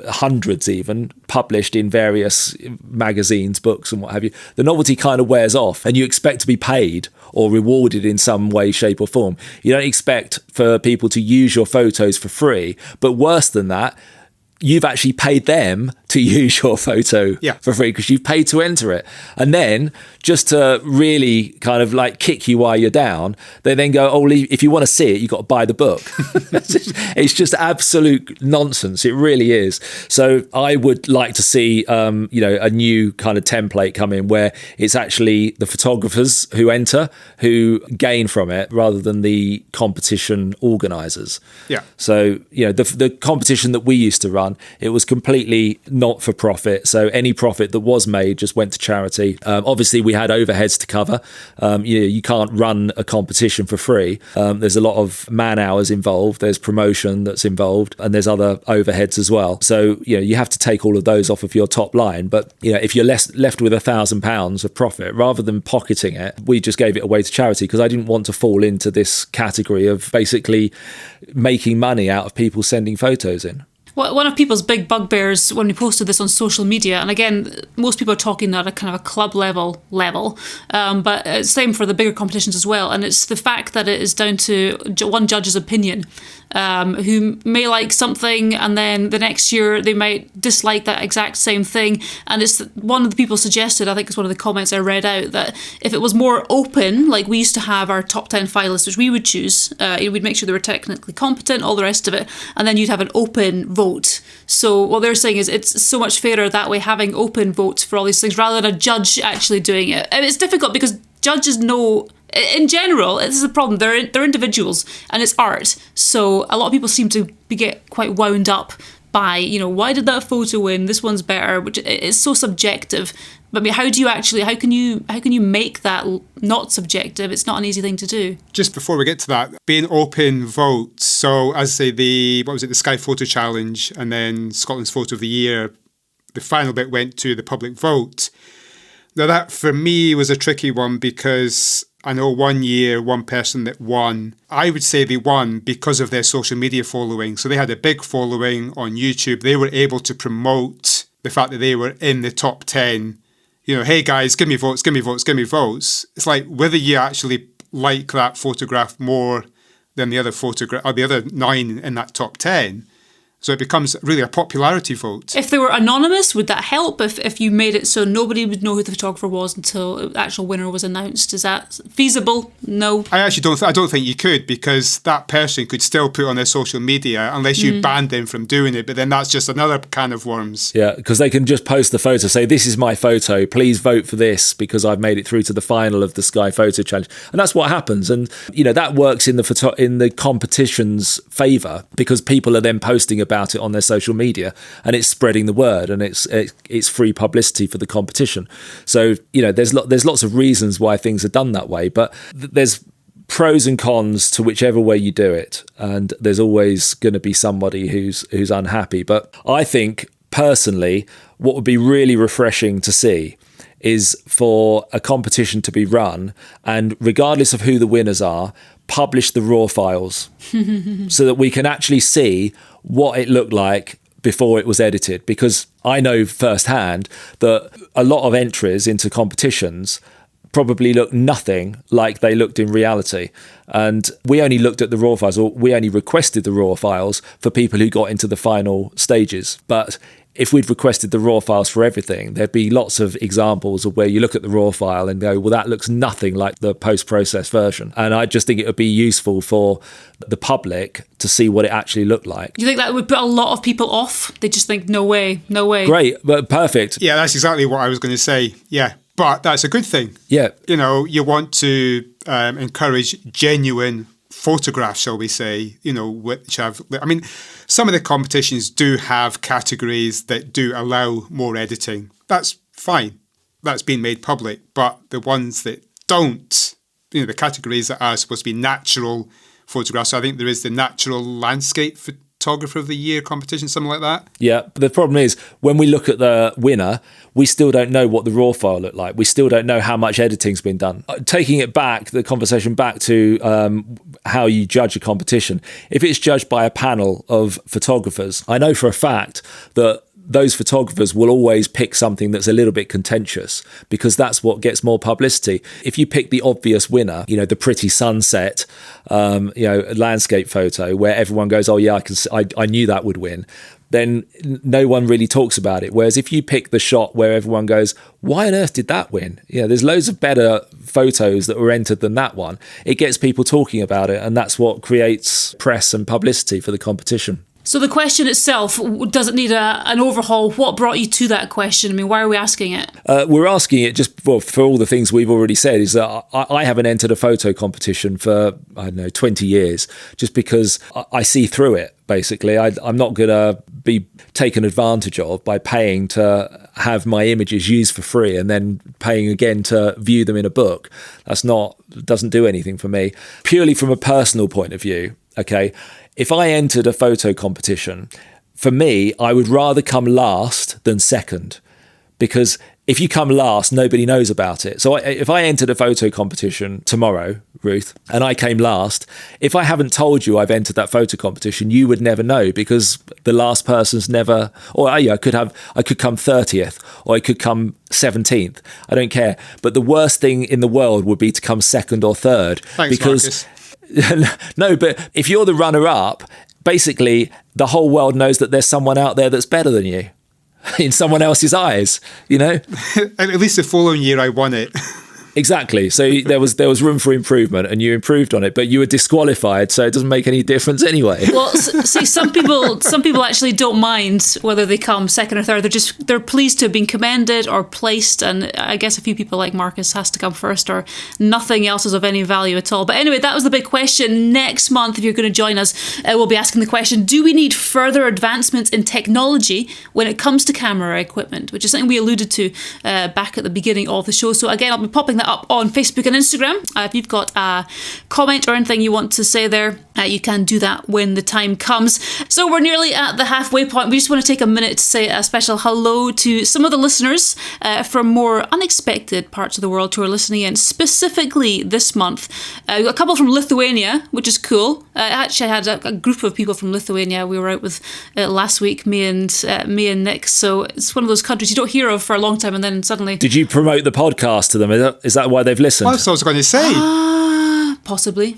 D: hundreds even, published in various magazines, books and what have you, the novelty kind of wears off and you expect to be paid or rewarded in some way, shape or form. You don't expect for people to use your photos for free, but worse than that, you've actually paid them to use your photo for free because you've paid to enter it. And then just to really kind of like kick you while you're down, they then go, oh, if you want to see it, you've got to buy the book. It's just absolute nonsense. It really is. So I would like to see, a new kind of template come in where it's actually the photographers who enter who gain from it rather than the competition organisers.
C: Yeah.
D: So, the competition that we used to run, it was completely not for profit. So any profit that was made just went to charity. Obviously, we had overheads to cover. You can't run a competition for free. There's a lot of man hours involved. There's promotion that's involved, and there's other overheads as well. So you have to take all of those off of your top line. But if you're left with £1,000 of profit, rather than pocketing it, we just gave it away to charity because I didn't want to fall into this category of basically making money out of people sending photos in.
B: Well, one of people's big bugbears when we posted this on social media, and again, most people are talking at a kind of a club level, but it's same for the bigger competitions as well. And it's the fact that it is down to one judge's opinion, who may like something and then the next year they might dislike that exact same thing. And it's one of the people suggested, I think it's one of the comments I read out, that if it was more open, like we used to have our top 10 finalists, which we would choose, we'd make sure they were technically competent, all the rest of it, and then you'd have an open vote. So what they're saying is it's so much fairer that way, having open votes for all these things rather than a judge actually doing it. And it's difficult because judges know, in general, this is a problem. They're individuals and it's art. So a lot of people seem to get quite wound up by, why did that photo win? This one's better, which is so subjective. But I mean, how can you make that not subjective? It's not an easy thing to do.
C: Just before we get to that, being open votes. So as I say, the Sky Photo Challenge and then Scotland's Photo of the Year, the final bit went to the public vote. Now that for me was a tricky one because I know one year, one person that won, I would say they won because of their social media following. So they had a big following on YouTube. They were able to promote the fact that they were in the top 10. Hey guys, give me votes, give me votes, give me votes. It's like whether you actually like that photograph more than the other photograph or the other 9 in that top 10. So it becomes really a popularity vote.
B: If they were anonymous, would that help? If you made it so nobody would know who the photographer was until the actual winner was announced, is that feasible? No.
C: I actually don't think you could, because that person could still put on their social media unless you banned them from doing it. But then that's just another can of worms.
D: Yeah, because they can just post the photo, say, this is my photo, please vote for this because I've made it through to the final of the Sky Photo Challenge. And that's what happens. And, that works in the competition's favour, because people are then posting about it on their social media and it's spreading the word, and it's free publicity for the competition. So there's lots of reasons why things are done that way, but there's pros and cons to whichever way you do it, and there's always going to be somebody who's unhappy. But I think personally what would be really refreshing to see is for a competition to be run, and regardless of who the winners are, publish the raw files so that we can actually see what it looked like before it was edited. Because I know firsthand that a lot of entries into competitions probably look nothing like they looked in reality. And we only looked at the raw files, or we only requested the raw files for people who got into the final stages. But if we'd requested the raw files for everything, there'd be lots of examples of where you look at the raw file and go, well, that looks nothing like the post-processed version. And I just think it would be useful for the public to see what it actually looked like.
B: Do you think that would put a lot of people off? They just think, no way.
D: Great, but perfect.
C: Yeah, that's exactly what I was going to say. Yeah, but that's a good thing.
D: Yeah.
C: You want to encourage genuine photographs, shall we say, which have, some of the competitions do have categories that do allow more editing. That's fine. That's been made public. But the ones that don't, the categories that are supposed to be natural photographs, I think there is the Natural Landscape Photographer of the Year competition, something like that.
D: Yeah, but the problem is, when we look at the winner, we still don't know what the raw file looked like. We still don't know how much editing's been done. Taking it back, the conversation back to how you judge a competition. If it's judged by a panel of photographers, I know for a fact that those photographers will always pick something that's a little bit contentious, because that's what gets more publicity. If you pick the obvious winner, the pretty sunset, landscape photo where everyone goes, oh yeah, I knew that would win, then no one really talks about it. Whereas if you pick the shot where everyone goes, why on earth did that win? There's loads of better photos that were entered than that one. It gets people talking about it, and that's what creates press and publicity for the competition.
B: So the question itself, does it need an overhaul? What brought you to that question? Why are we asking it?
D: We're asking it just for all the things we've already said, is that I haven't entered a photo competition for, 20 years, just because I see through it, basically. I'm not going to be taken advantage of by paying to have my images used for free and then paying again to view them in a book. Doesn't do anything for me. Purely from a personal point of view, okay, if I entered a photo competition, for me, I would rather come last than second, because if you come last, nobody knows about it. So if I entered a photo competition tomorrow, Ruth, and I came last, if I haven't told you I've entered that photo competition, you would never know, because the last person's never, or I could come 30th, or I could come 17th. I don't care. But the worst thing in the world would be to come second or third.
C: Thanks,
D: because
C: Marcus.
D: No, but if you're the runner-up, basically the whole world knows that there's someone out there that's better than you in someone else's eyes,
C: At least the following year I won it.
D: Exactly. So there was room for improvement, and you improved on it, but you were disqualified, so it doesn't make any difference anyway.
B: Well, see, some people actually don't mind whether they come second or third. They're pleased to have been commended or placed, and I guess a few people like Marcus has to come first, or nothing else is of any value at all. But anyway, that was the big question. Next month, if you're going to join us, we'll be asking the question: do we need further advancements in technology when it comes to camera equipment? Which is something we alluded to back at the beginning of the show. So again, I'll be popping that up on Facebook and Instagram. If you've got a comment or anything you want to say there, you can do that when the time comes. So we're nearly at the halfway point. We just want to take a minute to say a special hello to some of the listeners from more unexpected parts of the world who are listening in, specifically this month. We've got a couple from Lithuania, which is cool. Actually, I had a group of people from Lithuania we were out with last week, me and Nick. So it's one of those countries you don't hear of for a long time, and then suddenly... Did
D: you promote the podcast to them? Is that why they've listened?
C: Well, that's what I was going to say.
B: Possibly.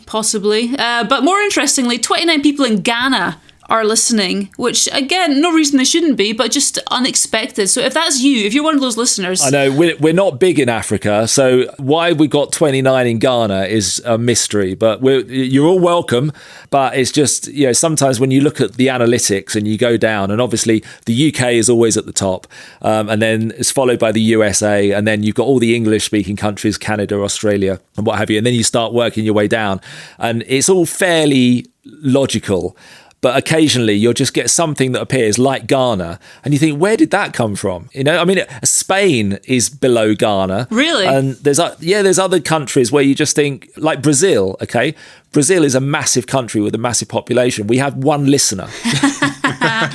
B: But more interestingly, 29 people in Ghana are listening, which again, no reason they shouldn't be, but just unexpected. So if that's you, if you're one of those listeners,
D: I know we're not big in Africa, so why we got 29 in Ghana is a mystery. But you're all welcome. But it's just, sometimes when you look at the analytics and you go down, and obviously the UK is always at the top, and then it's followed by the USA, and then you've got all the English-speaking countries, Canada, Australia, and what have you, and then you start working your way down, and it's all fairly logical. But occasionally you'll just get something that appears like Ghana and you think, where did that come from? Spain is below Ghana.
B: Really?
D: And there's other countries where you just think, like Brazil, okay? Brazil is a massive country with a massive population. We have one listener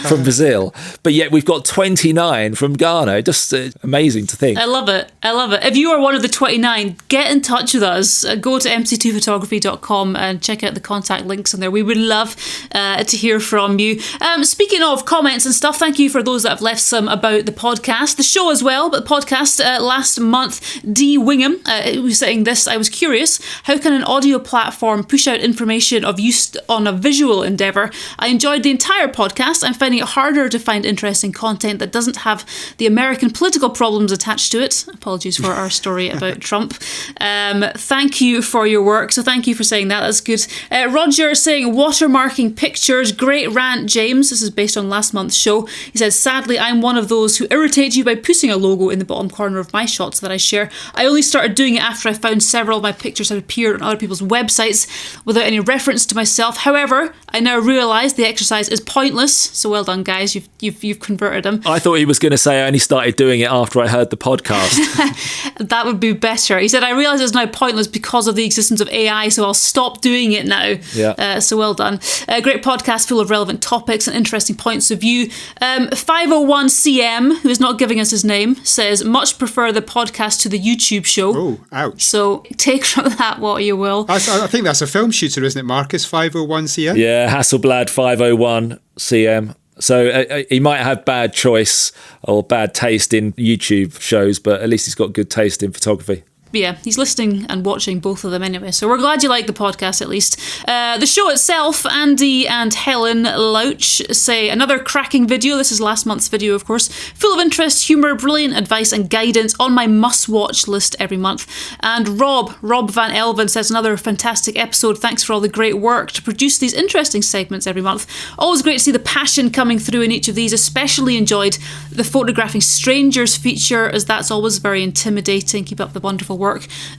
D: from Brazil, but yet we've got 29 from Ghana. Just amazing to think.
B: I love it. If you are one of the 29, get in touch with us. Go to mc2photography.com and check out the contact links on there. We would love to hear from you. Speaking of comments and stuff, thank you for those that have left some about the podcast, the show as well, but the podcast last month. D. Wingham was saying this: I was curious, how can an audio platform push out information of use on a visual endeavour? I enjoyed the entire podcast. I'm finding it harder to find interesting content that doesn't have the American political problems attached to it. Apologies for our story about Trump. Thank you for your work. So thank you for saying that. That's good. Roger saying, watermarking pictures. Great rant, James. This is based on last month's show. He says, sadly, I'm one of those who irritate you by putting a logo in the bottom corner of my shots that I share. I only started doing it after I found several of my pictures had appeared on other people's websites without any reference to myself. However, I now realise the exercise is pointless. So well done, guys. You've converted him.
D: I thought he was going to say I only started doing it after I heard the podcast.
B: That would be better. He said, I realise it's now pointless because of the existence of AI, so I'll stop doing it now.
D: Yeah.
B: So well done. Great podcast full of relevant topics and interesting points of view. 501CM, who is not giving us his name, says, much prefer the podcast to the YouTube show.
C: Oh, ouch.
B: So take from that what you will.
C: I think that's a film shooter, isn't it, Marcus? 501CM?
D: Yeah, Hasselblad 501CM. So he might have bad choice or bad taste in YouTube shows, but at least he's got good taste in photography.
B: Yeah, he's listening and watching both of them anyway, so we're glad you like the podcast at least. The show itself, Andy and Helen Louch say, another cracking video. This is last month's video, of course. Full of interest, humour, brilliant advice and guidance, on my must-watch list every month. And Rob Van Elven says, another fantastic episode. Thanks for all the great work to produce these interesting segments every month. Always great to see the passion coming through in each of these. Especially enjoyed the photographing strangers feature, as that's always very intimidating. Keep up the wonderful work.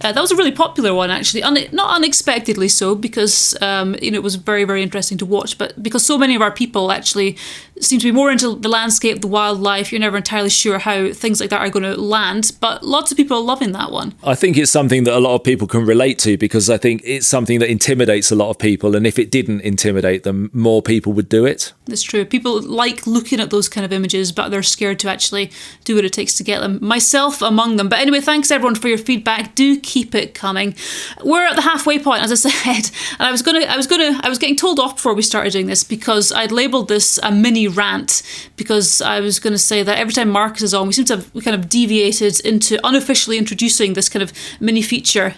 B: That was a really popular one, actually. Not unexpectedly so, because it was very, very interesting to watch, but because so many of our people actually seem to be more into the landscape, the wildlife. You're never entirely sure how things like that are going to land, but lots of people are loving that one.
D: I think it's something that a lot of people can relate to, because I think it's something that intimidates a lot of people, and if it didn't intimidate them, more people would do it.
B: That's true. People like looking at those kind of images, but they're scared to actually do what it takes to get them. Myself among them. But anyway, thanks everyone for your feedback. Do keep it coming. We're at the halfway point, as I said, and I was getting told off before we started doing this, because I'd labelled this a mini rant, because I was going to say that every time Marcus is on, we seem to have kind of deviated into unofficially introducing this kind of mini feature.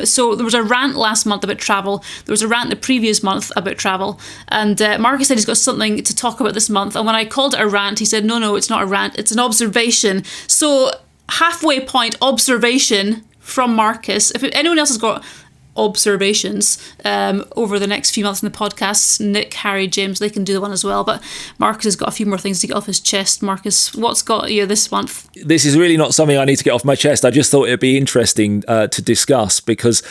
B: So there was a rant last month about travel. There was a rant the previous month about travel, and Marcus said he's got something to talk about this month. And when I called it a rant, he said, no, it's not a rant, it's an observation. So halfway point observation from Marcus. If anyone else has got observations over the next few months in the podcasts, Nick, Harry, James, they can do the one as well, but Marcus has got a few more things to get off his chest. Marcus, what's got you this month?
D: This is really not something I need to get off my chest. I just thought it'd be interesting to discuss, because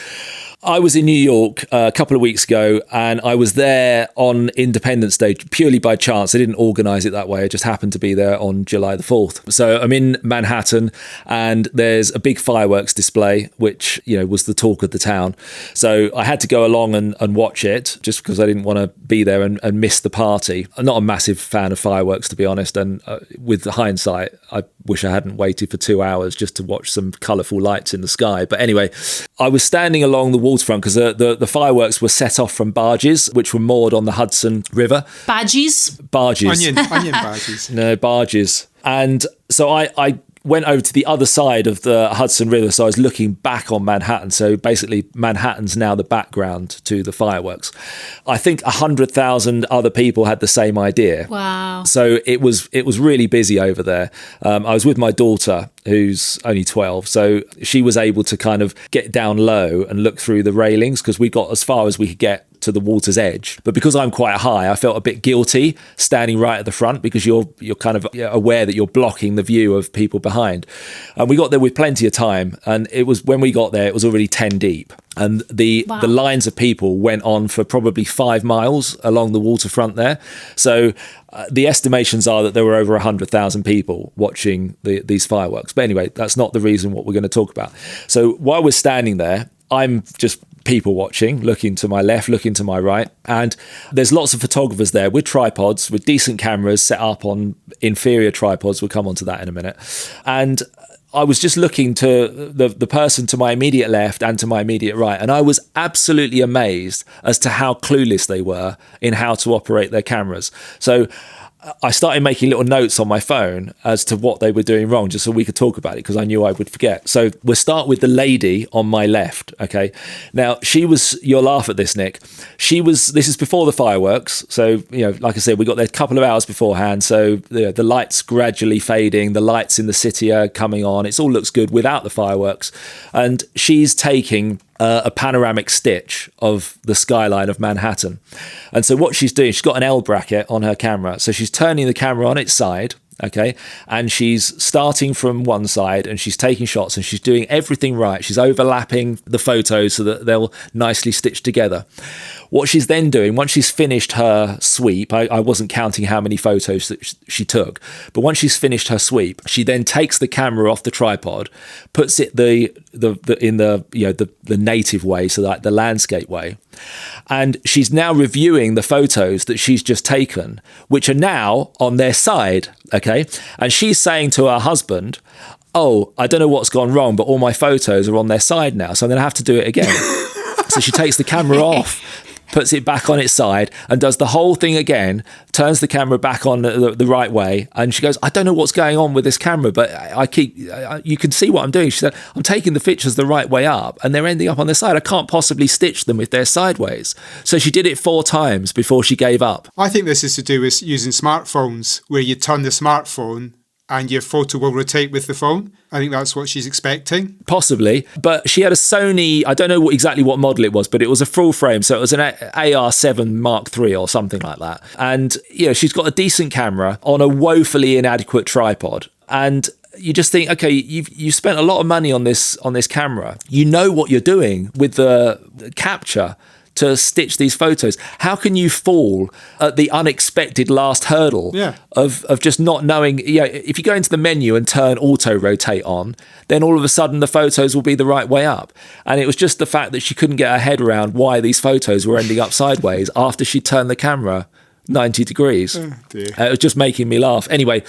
D: I was in New York a couple of weeks ago, and I was there on Independence Day purely by chance. I didn't organise it that way. I just happened to be there on July the 4th. So I'm in Manhattan, and there's a big fireworks display, which, was the talk of the town. So I had to go along and watch it, just because I didn't want to be there and miss the party. I'm not a massive fan of fireworks, to be honest. And with hindsight, I wish I hadn't waited for 2 hours just to watch some colourful lights in the sky. But anyway, I was standing along the waterfront, because the fireworks were set off from barges, which were moored on the Hudson River.
B: Barges?
C: Onion barges.
D: No, barges. And so I went over to the other side of the Hudson River, so I was looking back on Manhattan. So basically, Manhattan's now the background to the fireworks. I think 100,000 other people had the same idea.
B: Wow.
D: So it was really busy over there. I was with my daughter, who's only 12, so she was able to kind of get down low and look through the railings, because we got as far as we could get to the water's edge. But because I'm quite high, I felt a bit guilty standing right at the front, because you're kind of aware that you're blocking the view of people behind. And we got there with plenty of time, and it was, when we got there, it was already 10 deep. And the lines of people went on for probably 5 miles along the waterfront there. So the estimations are that there were over 100,000 people watching these fireworks. But anyway, that's not the reason what we're going to talk about. So while we're standing there, I'm just people watching, looking to my left, looking to my right. And there's lots of photographers there with tripods, with decent cameras set up on inferior tripods. We'll come on to that in a minute. And I was just looking to the person to my immediate left and to my immediate right, and I was absolutely amazed as to how clueless they were in how to operate their cameras. So I started making little notes on my phone as to what they were doing wrong, just so we could talk about it, because I knew I would forget. So we'll start with the lady on my left, okay? Now, she was, you'll laugh at this, Nick, this is before the fireworks, so, like I said, we got there a couple of hours beforehand, so the lights gradually fading, the lights in the city are coming on, it all looks good without the fireworks, and she's taking a panoramic stitch of the skyline of Manhattan. And so what she's doing, she's got an L bracket on her camera. So she's turning the camera on its side, okay? And she's starting from one side and she's taking shots and she's doing everything right. She's overlapping the photos so that they'll nicely stitch together. What she's then doing, once she's finished her sweep, I wasn't counting how many photos that she took, but once she's finished her sweep, she then takes the camera off the tripod, puts it in the native way, so like the landscape way, and she's now reviewing the photos that she's just taken, which are now on their side, okay? And she's saying to her husband, "Oh, I don't know what's gone wrong, but all my photos are on their side now, so I'm going to have to do it again." So she takes the camera off, puts it back on its side and does the whole thing again, turns the camera back on the right way. And she goes, "I don't know what's going on with this camera, but you can see what I'm doing." She said, "I'm taking the pictures the right way up and they're ending up on their side. I can't possibly stitch them if they're sideways." So she did it 4 times before she gave up.
C: I think this is to do with using smartphones, where you turn the smartphone and your photo will rotate with the phone. I think that's what she's expecting.
D: Possibly. But she had a Sony, I don't know exactly what model it was, but it was a full frame. So it was an AR5 Mark III or something like that. And, she's got a decent camera on a woefully inadequate tripod. And you just think, okay, you've spent a lot of money on this camera. You know what you're doing with the capture to stitch these photos. How can you fall at the unexpected last hurdle of just not knowing? If you go into the menu and turn auto rotate on, then all of a sudden the photos will be the right way up. And it was just the fact that she couldn't get her head around why these photos were ending up sideways after she turned the camera 90 degrees.
C: Oh, dear.
D: It was just making me laugh. Anyway,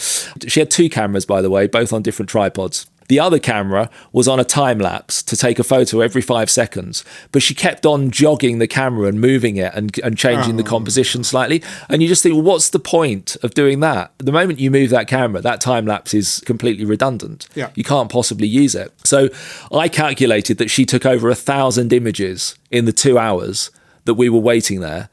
D: she had 2 cameras, by the way, both on different tripods. The other camera was on a time lapse to take a photo every 5 seconds, but she kept on jogging the camera and moving it and changing the composition slightly. And you just think, well, what's the point of doing that? The moment you move that camera, that time lapse is completely redundant.
C: Yeah.
D: You can't possibly use it. So I calculated that she took over 1,000 images in the 2 hours that we were waiting there.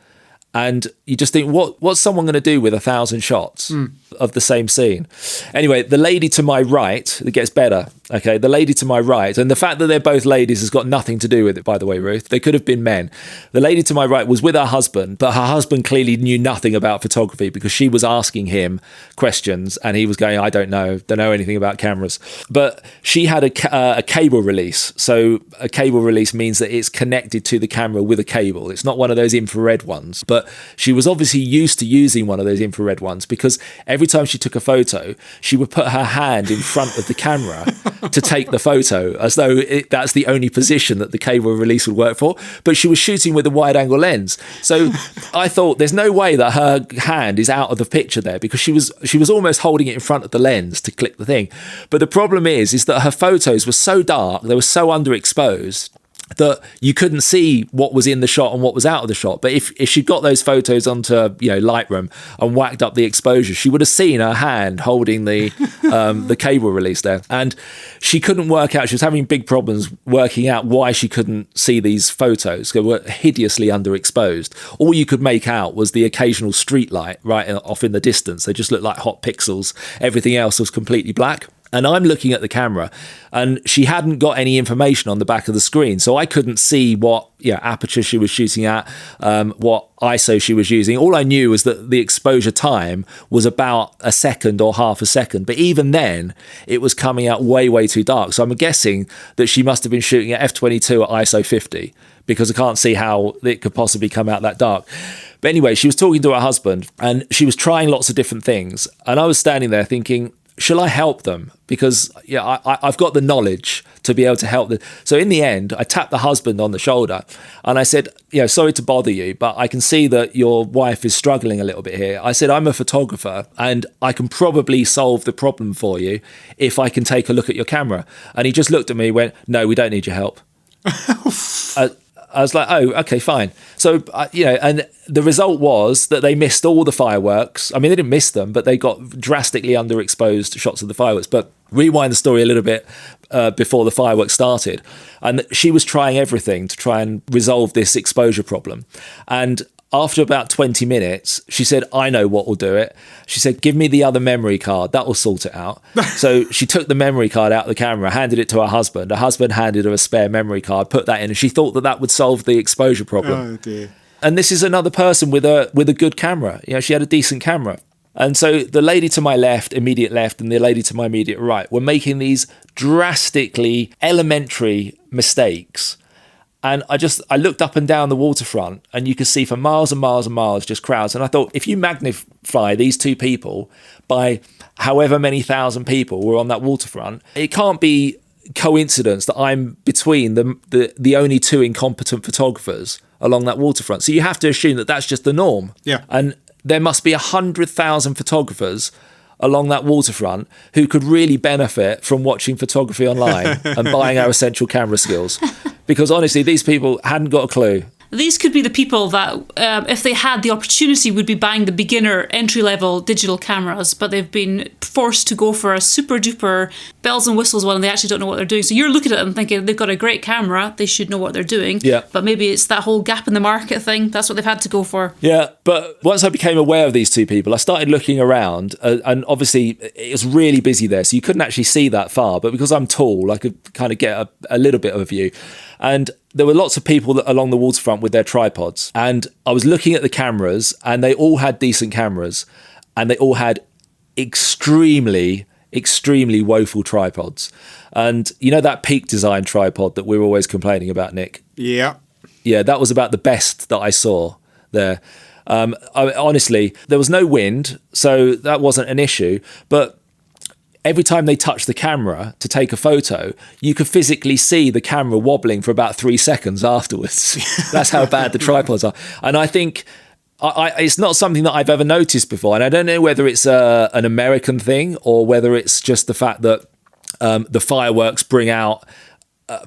D: And you just think, what's someone going to do with 1,000 shots of the same scene? Anyway, the lady to my right, it gets better, okay? The lady to my right, and the fact that they're both ladies has got nothing to do with it, by the way, Ruth. They could have been men. The lady to my right was with her husband, but her husband clearly knew nothing about photography because she was asking him questions and he was going, "I don't know anything about cameras." But she had a cable release. So a cable release means that it's connected to the camera with a cable. It's not one of those infrared ones, but she was obviously used to using one of those infrared ones because every time she took a photo, she would put her hand in front of the camera to take the photo, as though that's the only position that the cable release would work for. But she was shooting with a wide angle lens. So I thought there's no way that her hand is out of the picture there, because she was almost holding it in front of the lens to click the thing. But the problem is that her photos were so dark, they were so underexposed, that you couldn't see what was in the shot and what was out of the shot. But if she got those photos onto, Lightroom and whacked up the exposure, she would have seen her hand holding the the cable release there. And she couldn't work out, she was having big problems working out why she couldn't see these photos. They were hideously underexposed. All you could make out was the occasional street light right off in the distance. They just looked like hot pixels. Everything else was completely black. And I'm looking at the camera, and she hadn't got any information on the back of the screen. So I couldn't see what aperture she was shooting at, what ISO she was using. All I knew was that the exposure time was about a second or half a second. But even then, it was coming out way, way too dark. So I'm guessing that she must have been shooting at f/22 at ISO 50, because I can't see how it could possibly come out that dark. But anyway, she was talking to her husband, and she was trying lots of different things. And I was standing there thinking, shall I help them? Because I've got the knowledge to be able to help them. So in the end, I tapped the husband on the shoulder and I said, sorry to bother you, but I can see that your wife is struggling a little bit here. I said, I'm a photographer and I can probably solve the problem for you if I can take a look at your camera. And he just looked at me and went, no, we don't need your help. I was like, oh, okay, fine. So, and the result was that they missed all the fireworks. I mean, they didn't miss them, but they got drastically underexposed shots of the fireworks. But rewind the story a little bit before the fireworks started. And she was trying everything to try and resolve this exposure problem. And after about 20 minutes, she said, I know what will do it. She said, give me the other memory card. That will sort it out. So she took the memory card out of the camera, handed it to her husband. Her husband handed her a spare memory card, put that in, and she thought that would solve the exposure problem.
C: Oh, dear.
D: And this is another person with a good camera. She had a decent camera. And so the lady to my immediate left, and the lady to my immediate right were making these drastically elementary mistakes. And I looked up and down the waterfront, and you could see for miles and miles and miles just crowds. And I thought, if you magnify these two people by however many thousand people were on that waterfront, it can't be coincidence that I'm between the only two incompetent photographers along that waterfront. So you have to assume that that's just the norm.
C: Yeah.
D: And there must be 100,000 photographers along that waterfront who could really benefit from watching photography online and buying our essential camera skills. Because honestly, these people hadn't got a clue.
B: These could be the people that, if they had the opportunity, would be buying the beginner entry-level digital cameras, but they've been forced to go for a super-duper bells and whistles one, and they actually don't know what they're doing. So you're looking at them thinking, they've got a great camera, they should know what they're doing.
D: Yeah.
B: But maybe it's that whole gap in the market thing. That's what they've had to go for.
D: Yeah, but once I became aware of these two people, I started looking around, and obviously it was really busy there, so you couldn't actually see that far. But because I'm tall, I could kind of get a little bit of a view. And there were lots of people along the waterfront with their tripods. And I was looking at the cameras, and they all had decent cameras, and they all had extremely woeful tripods. And that Peak Design tripod that we're always complaining about, Nick?
C: Yeah.
D: Yeah, that was about the best that I saw there. Honestly, there was no wind, so that wasn't an issue. But every time they touched the camera to take a photo, you could physically see the camera wobbling for about 3 seconds afterwards. That's how bad the tripods are. And I think it's not something that I've ever noticed before. And I don't know whether it's an American thing or whether it's just the fact that the fireworks bring out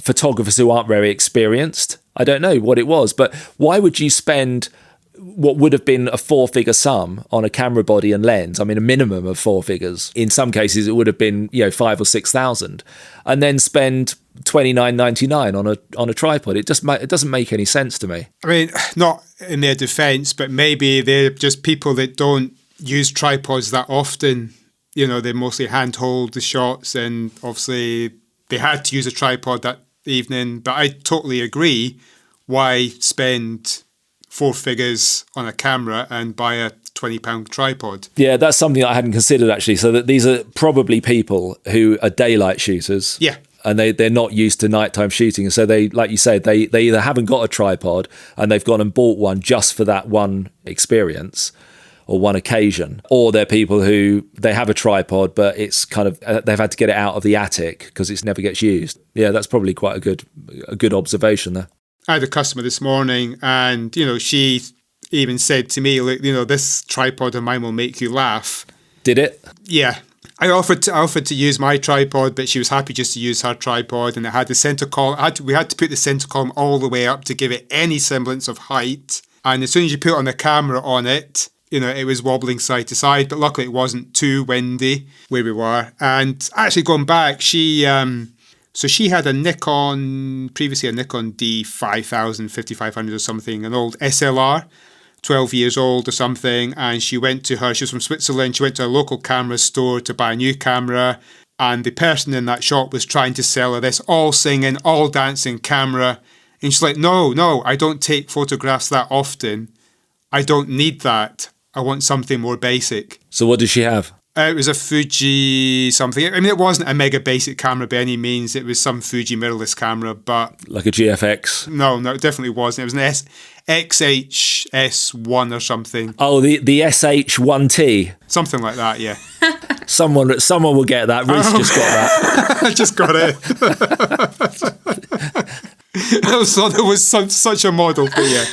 D: photographers who aren't very experienced. I don't know what it was, but why would you spend what would have been a 4-figure sum on a camera body and lens? I mean, a minimum of 4 figures. In some cases, it would have been 5,000 or 6,000, and then spend $29.99 on a tripod. It doesn't make any sense to me.
C: I mean, not in their defence, but maybe they're just people that don't use tripods that often. They mostly handhold the shots, and obviously they had to use a tripod that evening. But I totally agree. Why spend 4 figures on a camera and buy a £20 tripod? Yeah,
D: that's something that I hadn't considered, actually. So that these are probably people who are daylight shooters.
C: Yeah.
D: And they're not used to nighttime shooting. So they, like you said, they either haven't got a tripod and they've gone and bought one just for that one experience or one occasion, or they're people who they have a tripod, but it's kind of they've had to get it out of the attic because it never gets used. Yeah, that's probably quite a good observation there.
C: I had a customer this morning, and she even said to me, "Look, this tripod of mine will make you laugh."
D: Did it?
C: Yeah, I offered to use my tripod, but she was happy just to use her tripod, and it had the center column. We had to put the center column all the way up to give it any semblance of height. And as soon as you put on the camera on it, it was wobbling side to side. But luckily, it wasn't too windy where we were. And actually, going back, she had a Nikon D5000, 5500 or something, an old SLR. 12 years old or something, and she was from Switzerland, she went to a local camera store to buy a new camera, and the person in that shop was trying to sell her this all singing, all dancing camera, and she's like, no, I don't take photographs that often. I don't need that. I want something more basic.
D: So what did she have?
C: It was a Fuji something. I mean, it wasn't a mega basic camera by any means. It was some Fuji mirrorless camera, but...
D: Like a GFX?
C: No, it definitely wasn't. It was an XH-S1 or something.
D: Oh, the SH1T?
C: Something like that, yeah.
D: Someone will get that. Ruth just got that.
C: I just got it. I thought there was such a model, but yeah.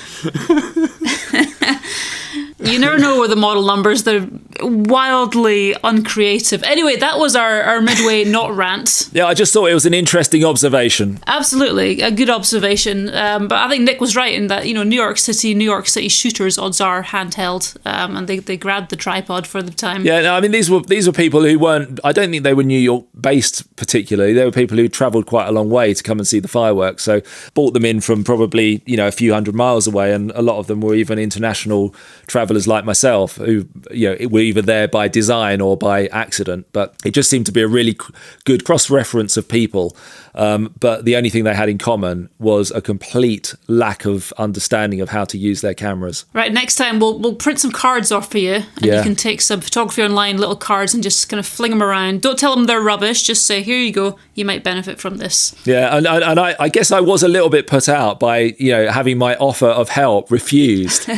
B: You never know with the model numbers. They're wildly uncreative. Anyway, that was our midway not rant.
D: Yeah, I just thought it was an interesting observation.
B: Absolutely, a good observation. But I think Nick was right in that, New York City shooters, odds are handheld, and they grabbed the tripod for the time.
D: Yeah, no, I mean, these were people who weren't, I don't think they were New York based particularly. They were people who travelled quite a long way to come and see the fireworks. So bought them in from probably, a few hundred miles away, and a lot of them were even international travellers like myself who were either there by design or by accident, but it just seemed to be a really good cross-reference of people, but the only thing they had in common was a complete lack of understanding of how to use their cameras.
B: Right, next time we'll print some cards off for you, and you can take some Photography Online little cards and just kind of fling them around. Don't tell them they're rubbish, just say, here you go, you might benefit from this.
D: Yeah, and I guess I was a little bit put out by having my offer of help refused.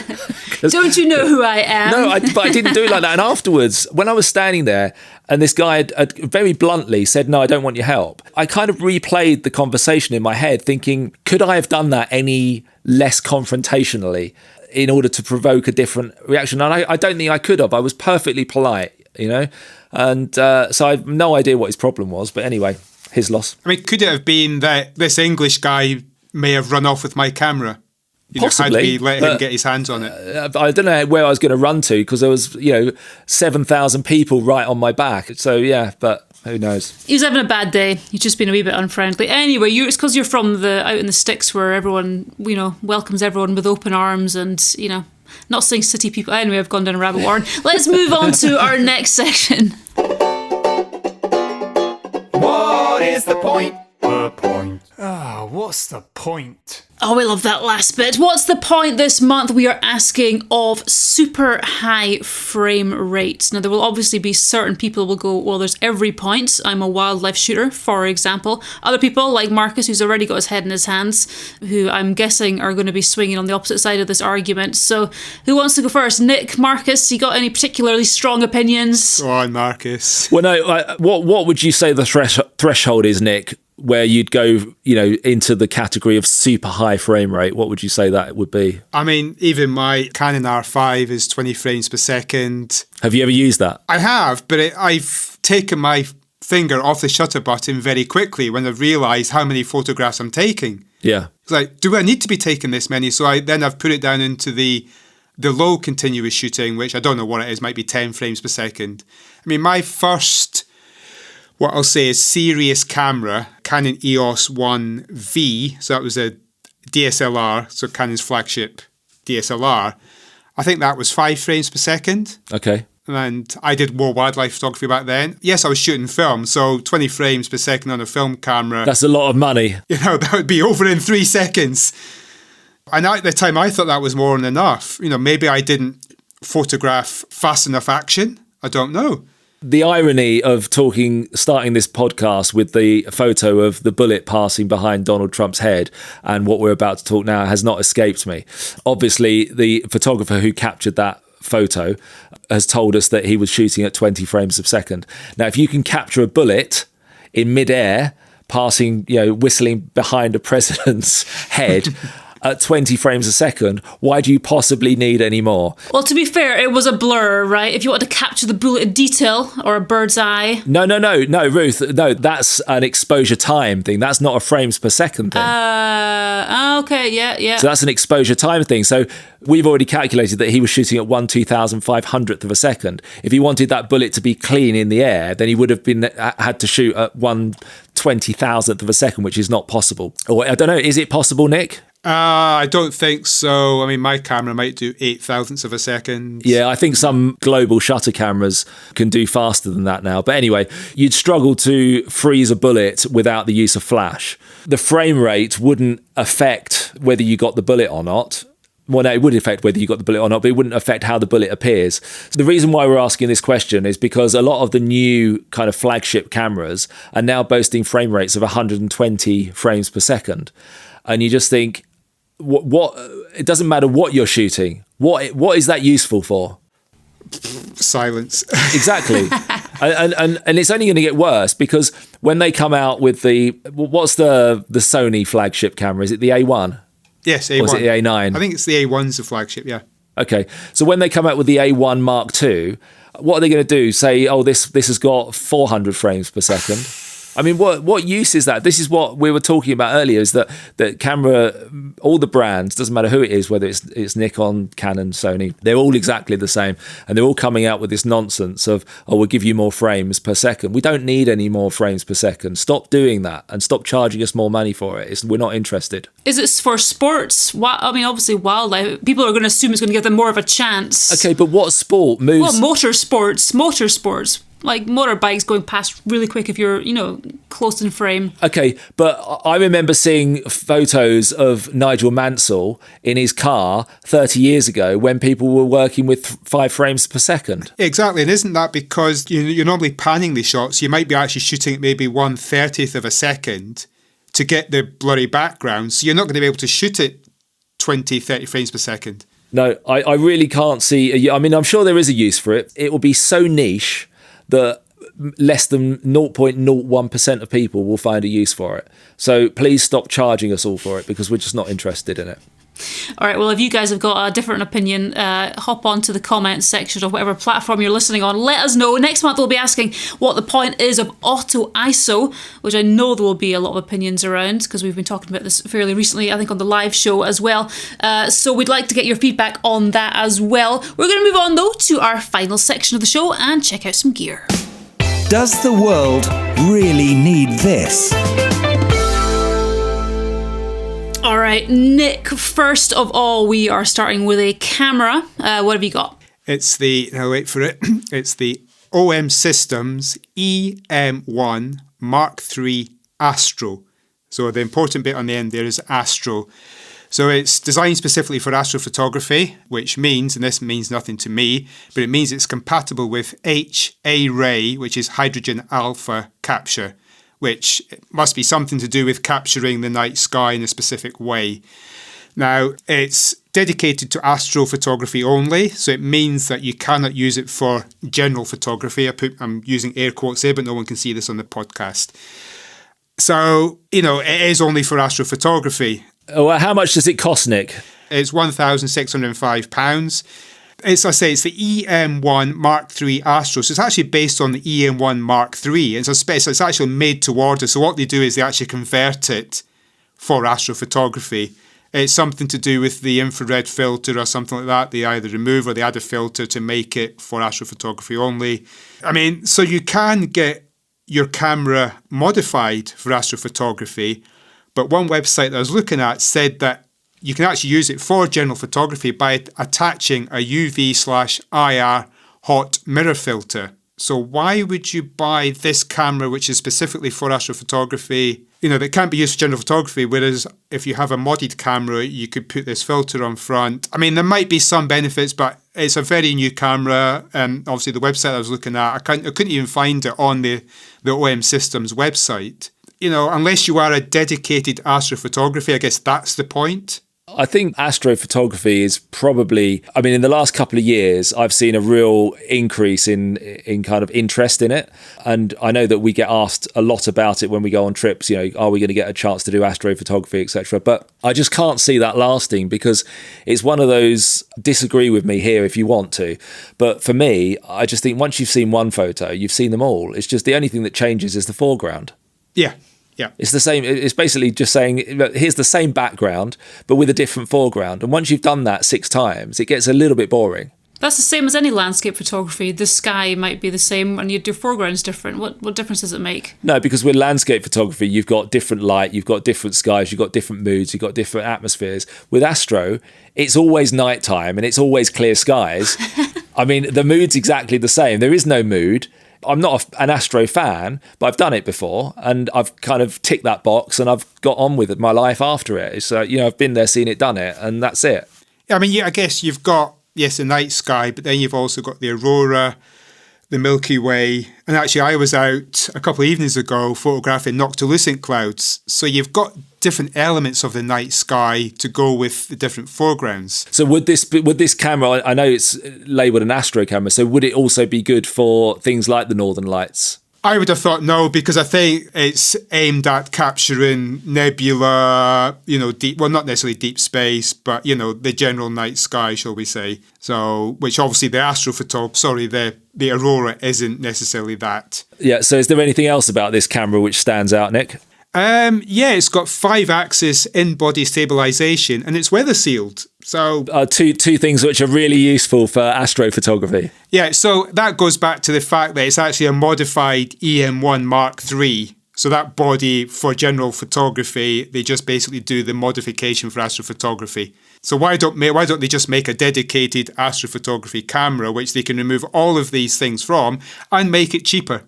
B: Don't you know who I am?
D: No, but I didn't do it like that. And afterwards, when I was standing there and this guy had very bluntly said, no, I don't want your help, I kind of replayed the conversation in my head thinking, could I have done that any less confrontationally in order to provoke a different reaction? And I don't think I could have. I was perfectly polite, and so I have no idea what his problem was. But anyway, his loss.
C: I mean, could it have been that this English guy may have run off with my camera?
D: Possibly,
C: had we let him get his hands on it.
D: I don't know where I was going to run to because there was, 7,000 people right on my back. So yeah, but who knows? He
B: was having a bad day. He's just been a wee bit unfriendly. Anyway, it's because you're from out in the sticks where everyone, welcomes everyone with open arms and, not saying city people. Anyway, I've gone down a rabbit warren. Let's move on to our next section.
A: What is the point? The point.
E: What's the point?
B: Oh, we love that last bit. What's the point this month? We are asking of super high frame rates. Now, there will obviously be certain people who will go, well, there's every point. I'm a wildlife shooter, for example. Other people, like Marcus, who's already got his head in his hands, who I'm guessing are going to be swinging on the opposite side of this argument. So who wants to go first? Nick, Marcus, you got any particularly strong opinions?
C: Go on, Marcus.
D: Well, no, what would you say the threshold is, Nick, where you'd go, into the category of super high frame rate? What would you say that would be?
C: I mean, even my Canon R5 is 20 frames per second.
D: Have you ever used that?
C: I have, but I've taken my finger off the shutter button very quickly when I've realised how many photographs I'm taking.
D: Yeah.
C: It's like, do I need to be taking this many? So I've put it down into the low continuous shooting, which I don't know what it is, might be 10 frames per second. I mean, my first... what I'll say is serious camera, Canon EOS 1V, so that was a DSLR, so Canon's flagship DSLR. I think that was 5 frames per second.
D: Okay.
C: And I did more wildlife photography back then. Yes, I was shooting film, so 20 frames per second on a film camera.
D: That's a lot of money.
C: That would be over in 3 seconds. And at the time, I thought that was more than enough. Maybe I didn't photograph fast enough action. I don't know.
D: The irony of starting this podcast with the photo of the bullet passing behind Donald Trump's head and what we're about to talk now has not escaped me. Obviously, the photographer who captured that photo has told us that he was shooting at 20 frames per second. Now, if you can capture a bullet in midair passing, whistling behind a president's head, at 20 frames a second, why do you possibly need any more?
B: Well, to be fair, it was a blur, right? If you wanted to capture the bullet in detail or a bird's eye.
D: No, Ruth. No, that's an exposure time thing. That's not a frames per second thing.
B: Okay, yeah.
D: So that's an exposure time thing. So we've already calculated that he was shooting at 1/2500th of a second. If he wanted that bullet to be clean in the air, then he would have had to shoot at 1/20,000th of a second, which is not possible. Or I don't know, is it possible, Nick?
C: I don't think so. I mean, my camera might do 8,000ths of a second.
D: Yeah, I think some global shutter cameras can do faster than that now. But anyway, you'd struggle to freeze a bullet without the use of flash. The frame rate wouldn't affect whether you got the bullet or not. Well, no, it would affect whether you got the bullet or not, but it wouldn't affect how the bullet appears. So the reason why we're asking this question is because a lot of the new kind of flagship cameras are now boasting frame rates of 120 frames per second. And you just think, what it doesn't matter what you're shooting. What is that useful for?
C: Silence.
D: Exactly. and it's only going to get worse because when they come out with what's the Sony flagship camera? Is it the A1?
C: Yes, A1.
D: Or is it the A9?
C: I think it's the A1's the flagship, yeah.
D: Okay. So when they come out with the A1 Mark II, what are they going to do? Say, oh, this has got 400 frames per second. I mean, what use is that? This is what we were talking about earlier, is that camera, all the brands, doesn't matter who it is, whether it's Nikon, Canon, Sony, they're all exactly the same. And they're all coming out with this nonsense of, oh, we'll give you more frames per second. We don't need any more frames per second. Stop doing that and stop charging us more money for it. We're not interested. Is
B: it for sports? I mean, obviously wildlife. People are going to assume it's going to give them more of a chance.
D: Okay, but what sport moves?
B: Well, motorsports. Like motorbikes going past really quick if you're, close in frame.
D: Okay, but I remember seeing photos of Nigel Mansell in his car 30 years ago when people were working with 5 frames per second.
C: Exactly, and isn't that because you're normally panning the shots? You might be actually shooting at maybe 1/30th of a second to get the blurry background, so you're not going to be able to shoot it 20, 30 frames per second.
D: No, I really can't see. I mean, I'm sure there is a use for it. It will be so niche that less than 0.01% of people will find a use for it. So please stop charging us all for it because we're just not interested in it.
B: All right, well, if you guys have got a different opinion, hop onto the comments section of whatever platform you're listening on. Let us know. Next month, we'll be asking what the point is of auto ISO, which I know there will be a lot of opinions around because we've been talking about this fairly recently, I think on the live show as well. So we'd like to get your feedback on that as well. We're going to move on, though, to our final section of the show and check out some gear.
A: Does the world really need this?
B: All right, Nick, first of all, we are starting with a camera. What have you got?
C: It's now wait for it, it's the OM Systems EM1 Mark III Astro. So the important bit on the end there is Astro. So it's designed specifically for astrophotography, which means, and this means nothing to me, but it means it's compatible with HA-ray, which is hydrogen alpha capture, which must be something to do with capturing the night sky in a specific way. Now, it's dedicated to astrophotography only, so it means that you cannot use it for general photography. I'm using air quotes here, but no one can see this on the podcast. So, it is only for astrophotography.
D: Well, how much does it cost, Nick?
C: It's £1,605. As I say, it's the EM1 Mark III Astro. So it's actually based on the EM1 Mark III. And so it's actually made to order. So what they do is they actually convert it for astrophotography. It's something to do with the infrared filter or something like that. They either remove or they add a filter to make it for astrophotography only. I mean, so you can get your camera modified for astrophotography. But one website that I was looking at said that you can actually use it for general photography by attaching a UV/IR hot mirror filter. So why would you buy this camera, which is specifically for astrophotography, that can't be used for general photography, whereas if you have a modded camera, you could put this filter on front. I mean, there might be some benefits, but it's a very new camera. And obviously the website I was looking at, I couldn't even find it on the OM Systems website. Unless you are a dedicated astrophotography, I guess that's the point.
D: I think astrophotography is probably, I mean, in the last couple of years, I've seen a real increase in kind of interest in it. And I know that we get asked a lot about it when we go on trips, you know, are we going to get a chance to do astrophotography, etc. But I just can't see that lasting, because it's one of those, disagree with me here if you want to. But for me, I just think once you've seen one photo, you've seen them all. It's just the only thing that changes is the foreground.
C: Yeah. Yeah.
D: It's the same. It's basically just saying, look, here's the same background, but with a different foreground. And once you've done that 6 times, it gets a little bit boring.
B: That's the same as any landscape photography. The sky might be the same and your foreground's different. What difference does it make?
D: No, because with landscape photography, you've got different light, you've got different skies, you've got different moods, you've got different atmospheres. With Astro, it's always nighttime and it's always clear skies. I mean, the mood's exactly the same. There is no mood. I'm not an Astro fan, but I've done it before and I've kind of ticked that box and I've got on with it, my life after it. So, you know, I've been there, seen it, done it, and that's it.
C: I mean, yeah, I guess you've got, yes, the night sky, but then you've also got the aurora, the Milky Way. And actually, I was out a couple of evenings ago photographing noctilucent clouds. So you've got different elements of the night sky to go with the different foregrounds.
D: So would this camera, I know it's labelled an Astro camera, so would it also be good for things like the Northern Lights?
C: I would have thought no, because I think it's aimed at capturing nebula, you know, deep, well, not necessarily deep space, but, you know, the general night sky, shall we say. So, which obviously the aurora isn't necessarily that. Yeah,
D: so is there anything else about this camera which stands out, Nick?
C: Yeah, it's got 5-axis in-body stabilization and it's weather sealed. So
D: two things which are really useful for astrophotography.
C: Yeah, so that goes back to the fact that it's actually a modified EM1 Mark III. So that body for general photography, they just basically do the modification for astrophotography. So why don't they just make a dedicated astrophotography camera which they can remove all of these things from and make it cheaper?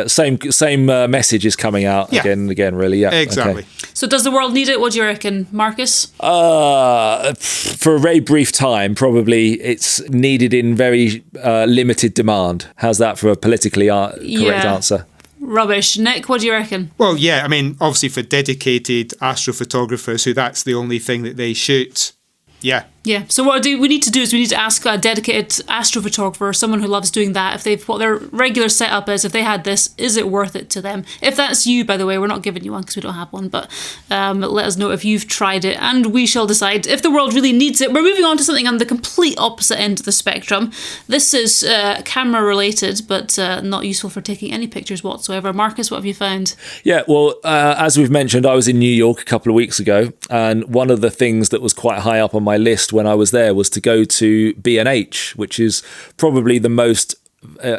D: Same message is coming out again and again, really. Yeah,
C: exactly.
D: Okay.
B: So does the world need it? What do you reckon, Marcus?
D: For a very brief time, probably it's needed in very limited demand. How's that for a politically correct answer?
B: Rubbish. Nick, what do you reckon?
C: Well, yeah, I mean, obviously for dedicated astrophotographers who that's the only thing that they shoot, yeah.
B: Yeah, so what we need to do is we need to ask a dedicated astrophotographer, someone who loves doing that, what their regular setup is, if they had this, is it worth it to them? If that's you, by the way, we're not giving you one because we don't have one, but let us know if you've tried it and we shall decide if the world really needs it. We're moving on to something on the complete opposite end of the spectrum. This is camera related, but not useful for taking any pictures whatsoever. Marcus, what have you found?
D: Yeah, well, as we've mentioned, I was in New York a couple of weeks ago, and one of the things that was quite high up on my list when I was there was to go to B&H, which is probably the most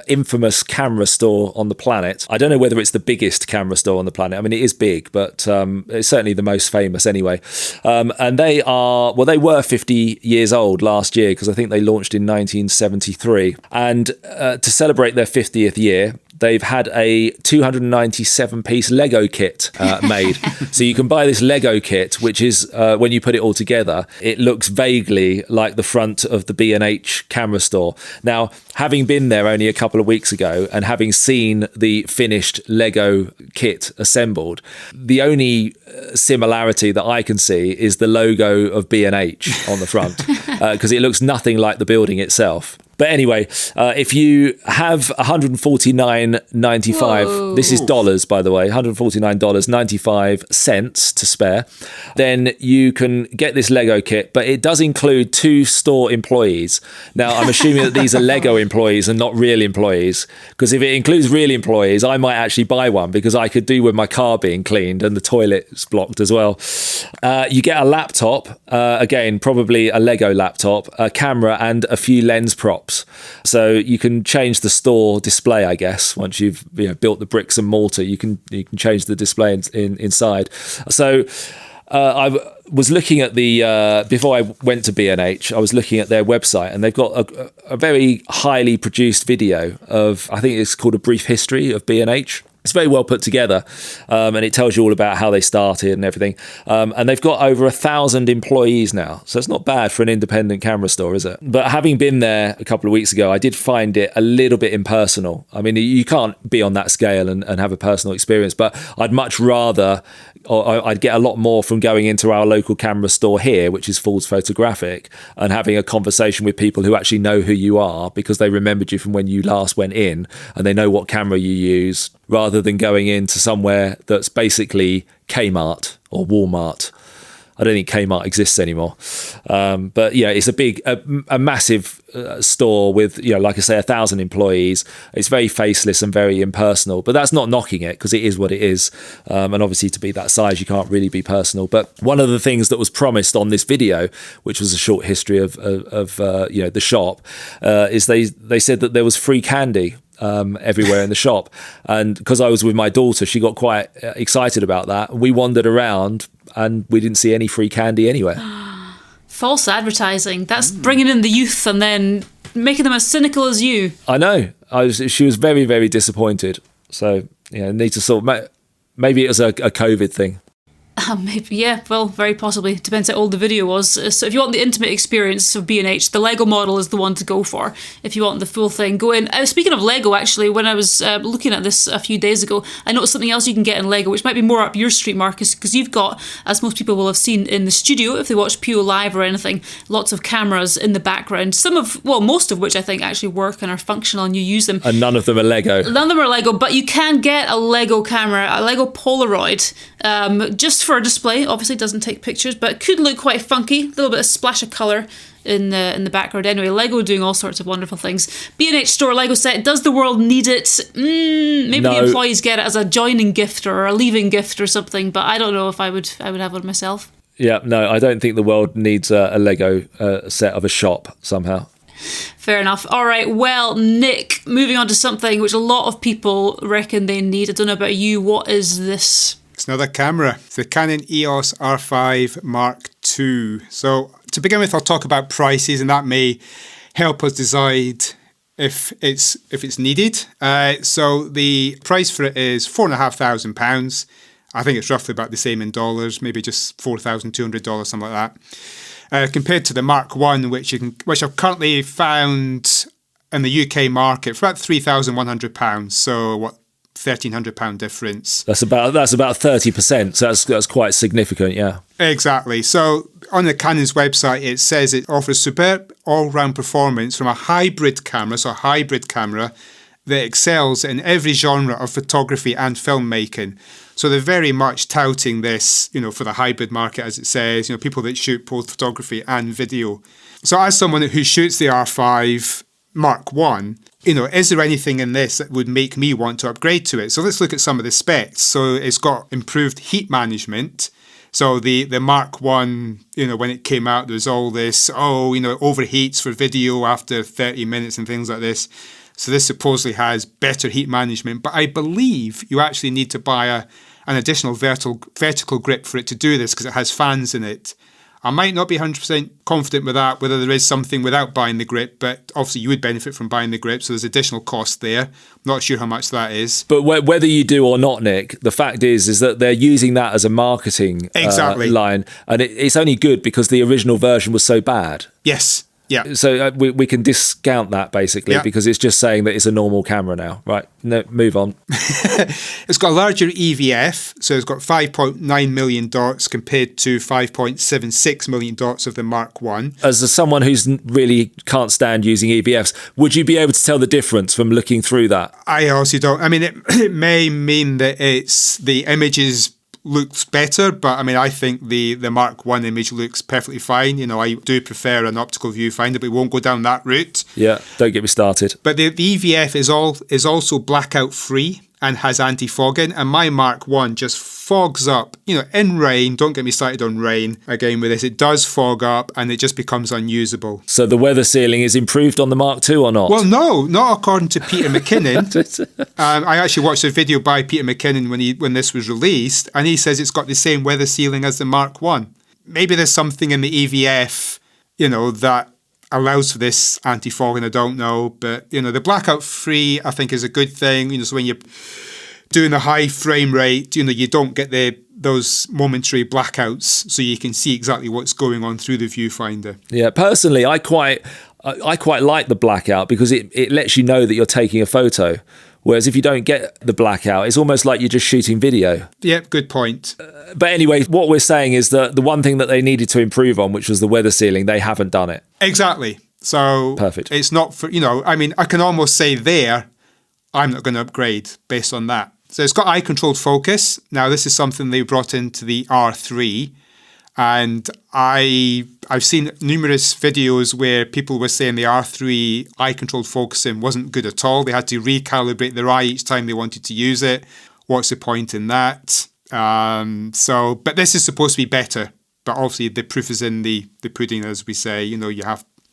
D: infamous camera store on the planet. I don't know whether it's the biggest camera store on the planet. I mean, it is big, but it's certainly the most famous anyway. And they were 50 years old last year, because I think they launched in 1973. And to celebrate their 50th year, they've had a 297-piece Lego kit made. So you can buy this Lego kit, which is, when you put it all together, it looks vaguely like the front of the B&H camera store. Now, having been there only a couple of weeks ago and having seen the finished Lego kit assembled, the only similarity that I can see is the logo of B&H on the front, because it looks nothing like the building itself. But anyway, if you have $149.95, this is dollars, by the way, $149.95 to spare, then you can get this Lego kit, but it does include 2 store employees. Now, I'm assuming that these are Lego employees and not real employees, because if it includes real employees, I might actually buy one, because I could do with my car being cleaned and the toilet's blocked as well. You get a laptop, again, probably a Lego laptop, a camera, and a few lens props. So you can change the store display, I guess. Once you've built the bricks and mortar, you can change the display inside. So I was looking at before I went to B&H, I was looking at their website, and they've got a very highly produced video of, I think it's called A Brief History of B&H. It's very well put together, and it tells you all about how they started and everything. And they've got over 1,000 employees now, so it's not bad for an independent camera store, is it? But having been there a couple of weeks ago, I did find it a little bit impersonal. I mean, you can't be on that scale and have a personal experience, but I'd much rather, or I'd get a lot more from going into our local camera store here, which is Fools Photographic, and having a conversation with people who actually know who you are because they remembered you from when you last went in and they know what camera you use, rather than going into somewhere that's basically Kmart or Walmart. I don't think Kmart exists anymore. But yeah, it's a massive store with, like I say, 1,000 employees. It's very faceless and very impersonal, but that's not knocking it because it is what it is. And obviously to be that size, you can't really be personal. But one of the things that was promised on this video, which was a short history of the shop, is they said that there was free candy everywhere in the shop, and because I was with my daughter, she got quite excited about that. We wandered around and we didn't see any free candy anywhere.
B: False advertising. That's bringing in the youth and then making them as cynical as you.
D: I know. She was very, very disappointed. So need to maybe it was a COVID thing.
B: Maybe, yeah, well, very possibly. Depends how old the video was. So if you want the intimate experience of B&H, the Lego model is the one to go for. If you want the full thing, go in. Speaking of Lego, actually, when I was looking at this a few days ago, I noticed something else you can get in Lego, which might be more up your street, Marcus, because you've got, as most people will have seen in the studio, if they watch PO Live or anything, lots of cameras in the background. Most of which I think actually work and are functional and you use them.
D: And none of them are Lego.
B: None of them are Lego, but you can get a Lego camera, a Lego Polaroid, just for a display. Obviously doesn't take pictures, but it could look quite funky. A little bit of splash of colour in the background. Anyway, Lego doing all sorts of wonderful things. B&H store Lego set. Does the world need it? Maybe
D: No.
B: the employees get it as a joining gift or a leaving gift or something, but I don't know if I would have one myself.
D: Yeah, no, I don't think the world needs a Lego set of a shop somehow.
B: Fair enough. All right, well, Nick, moving on to something which a lot of people reckon they need. I don't know about you. What is this?
C: It's another camera. It's the Canon EOS R5 Mark II. So to begin with, I'll talk about prices, and that may help us decide if it's needed. So the price for it is £4,500. I think it's roughly about the same in dollars, maybe just $4,200, something like that. Compared to the Mark I, which I've currently found in the UK market for about £3,100. So what? £1,300 difference.
D: That's about 30%. So that's quite significant, yeah.
C: Exactly. So on the Canon's website, it says it offers superb all-round performance from a hybrid camera, that excels in every genre of photography and filmmaking. So they're very much touting this, for the hybrid market, as it says, people that shoot both photography and video. So as someone who shoots the R5 Mark I, is there anything in this that would make me want to upgrade to it? So let's look at some of the specs. So it's got improved heat management. So the Mark I, when it came out, there was all this, overheats for video after 30 minutes and things like this. So this supposedly has better heat management. But I believe you actually need to buy an additional vertical grip for it to do this because it has fans in it. I might not be 100% confident with that, whether there is something without buying the grip, but obviously you would benefit from buying the grip, so there's additional cost there. Not sure how much that is.
D: But whether you do or not, Nick, the fact is that they're using that as a marketing line, and it's only good because the original version was so bad.
C: Yes. Yeah.
D: So we can discount that basically because it's just saying that it's a normal camera now. Right. No, move on.
C: It's got a larger EVF, so it's got 5.9 million dots compared to 5.76 million dots of the Mark I.
D: As someone who's really can't stand using EVFs, would you be able to tell the difference from looking through that?
C: I also don't. I mean, it may mean that the images looks better, but I think the Mark I image looks perfectly fine. I do prefer an optical viewfinder, but we won't go down that route.
D: Yeah, don't get me started.
C: But the EVF is also blackout free and has anti-fogging, and my Mark I just fogs up, in rain. Don't get me started on rain again with this. It does fog up and it just becomes unusable.
D: So the weather sealing is improved on the Mark II or not?
C: Well, no, not according to Peter McKinnon. I actually watched a video by Peter McKinnon when this was released, and he says it's got the same weather sealing as the Mark I. Maybe there's something in the EVF, that allows for this anti-fogging, I don't know. But, the blackout free, I think, is a good thing. So when doing a high frame rate, you don't get those momentary blackouts, so you can see exactly what's going on through the viewfinder.
D: Yeah, personally, I quite like the blackout because it lets you know that you're taking a photo. Whereas if you don't get the blackout, it's almost like you're just shooting video.
C: Yep, good point.
D: But anyway, what we're saying is that the one thing that they needed to improve on, which was the weather sealing, they haven't done it.
C: Exactly. So
D: perfect.
C: It's not for, I can almost say there, I'm not going to upgrade based on that. So it's got eye-controlled focus. Now, this is something they brought into the R3. And I've seen numerous videos where people were saying the R3 eye-controlled focusing wasn't good at all. They had to recalibrate their eye each time they wanted to use it. What's the point in that? But this is supposed to be better. But obviously the proof is in the pudding, as we say.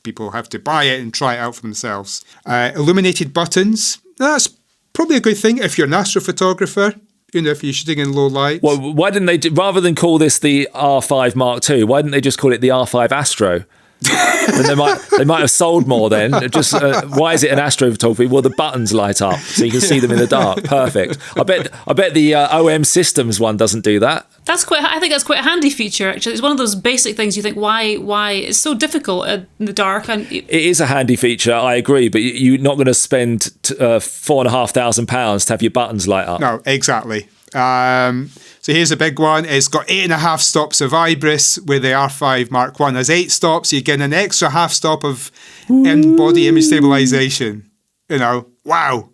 C: People have to buy it and try it out for themselves. Illuminated buttons. That's probably a good thing if you're an astrophotographer. If you're shooting in low light.
D: Well, why didn't they, rather than call this the R5 Mark II, why didn't they just call it the R5 Astro? And they might have sold more then. Just why is it an astrophotography? Well, the buttons light up so you can see them in the dark. Perfect. I bet the OM Systems one doesn't do that.
B: I think that's quite a handy feature. Actually, it's one of those basic things you think why it's so difficult in the dark. And
D: it is a handy feature, I agree, but you're not going to spend £4,500 to have your buttons light up.
C: No, exactly. So here's a big one. It's got 8.5 stops of IBRIS, where the R5 Mark I has 8 stops. You get an extra half stop of in-body image stabilization. Wow.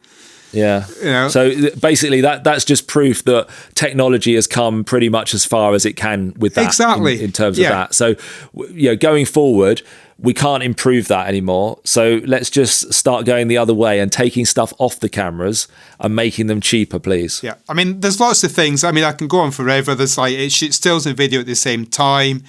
D: Yeah. So basically that's just proof that technology has come pretty much as far as it can with that.
C: Exactly.
D: In terms of that. So, going forward, we can't improve that anymore. So let's just start going the other way and taking stuff off the cameras and making them cheaper, please.
C: Yeah. There's lots of things. I can go on forever. There's it shoots stills and video at the same time.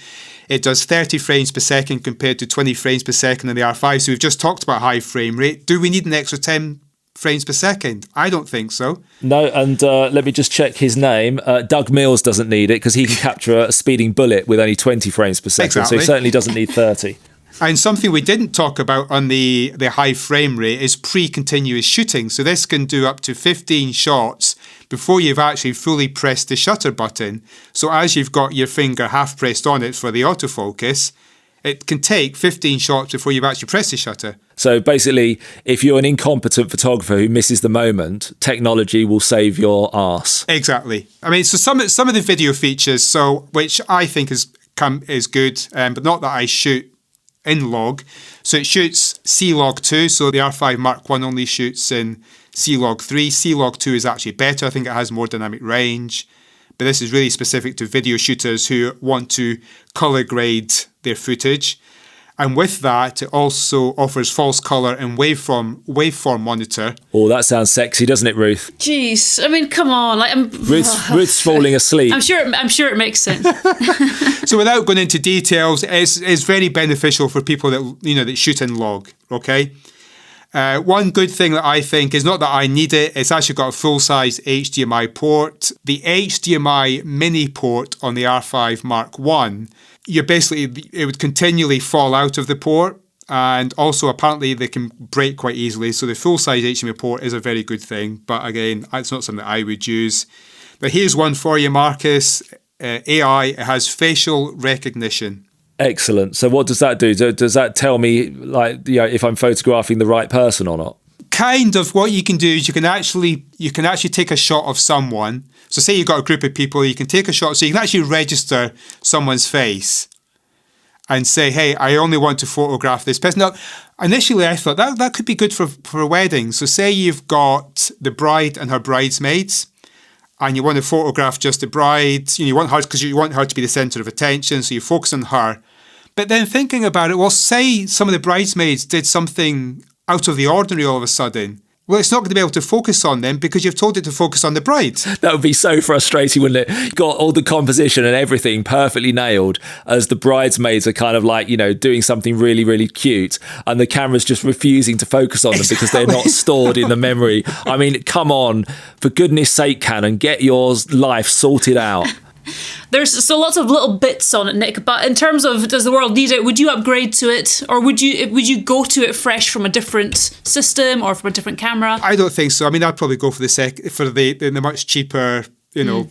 C: It does 30 frames per second compared to 20 frames per second in the R5. So we've just talked about high frame rate. Do we need an extra 10 frames per second? I don't think so.
D: No, and let me just check his name. Doug Mills doesn't need it because he can capture a speeding bullet with only 20 frames per second.
C: Exactly.
D: So he certainly doesn't need 30.
C: And something we didn't talk about on the high frame rate is pre-continuous shooting. So this can do up to 15 shots before you've actually fully pressed the shutter button. So as you've got your finger half pressed on it for the autofocus, it can take 15 shots before you've actually pressed the shutter.
D: So basically, if you're an incompetent photographer who misses the moment, technology will save your arse.
C: Exactly. So some of the video features, which I think is good, but not that I shoot in log. So it shoots C-Log 2, so the R5 Mark I only shoots in C-Log 3. C-Log 2 is actually better. I think it has more dynamic range. But this is really specific to video shooters who want to color grade their footage. And with that, it also offers false color and waveform monitor.
D: Oh, that sounds sexy, doesn't it, Ruth?
B: Jeez, come on,
D: Ruth's falling asleep.
B: I'm sure it makes sense.
C: So without going into details, it's very beneficial for people that shoot in log. Okay. One good thing that I think is not that I need it, it's actually got a full-size HDMI port. The HDMI mini port on the R5 Mark I, it would continually fall out of the port, and also apparently they can break quite easily. So the full-size HDMI port is a very good thing, but again, it's not something that I would use. But here's one for you, Marcus. AI, it has facial recognition.
D: Excellent. So what does that do? Does that tell me if I'm photographing the right person or not?
C: Kind of. What you can do is you can actually take a shot of someone. So say you've got a group of people, you can take a shot. So you can actually register someone's face and say, hey, I only want to photograph this person. Now, initially I thought that could be good for a wedding. So say you've got the bride and her bridesmaids, and you want to photograph just the bride. You want her because you want her to be the centre of attention, so you focus on her. But then thinking about it, well, say some of the bridesmaids did something out of the ordinary all of a sudden. Well, it's not going to be able to focus on them because you've told it to focus on the bride.
D: That would be so frustrating, wouldn't it? You've got all the composition and everything perfectly nailed as the bridesmaids are kind of doing something really, really cute, and the camera's just refusing to focus on them because they're not stored in the memory. Come on, for goodness sake, Canon, get your life sorted out.
B: There's so lots of little bits on it, Nick. But in terms of does the world need it, would you upgrade to it, or would you go to it fresh from a different system or from a different camera?
C: I don't think so. I mean, I'd probably go for the much cheaper,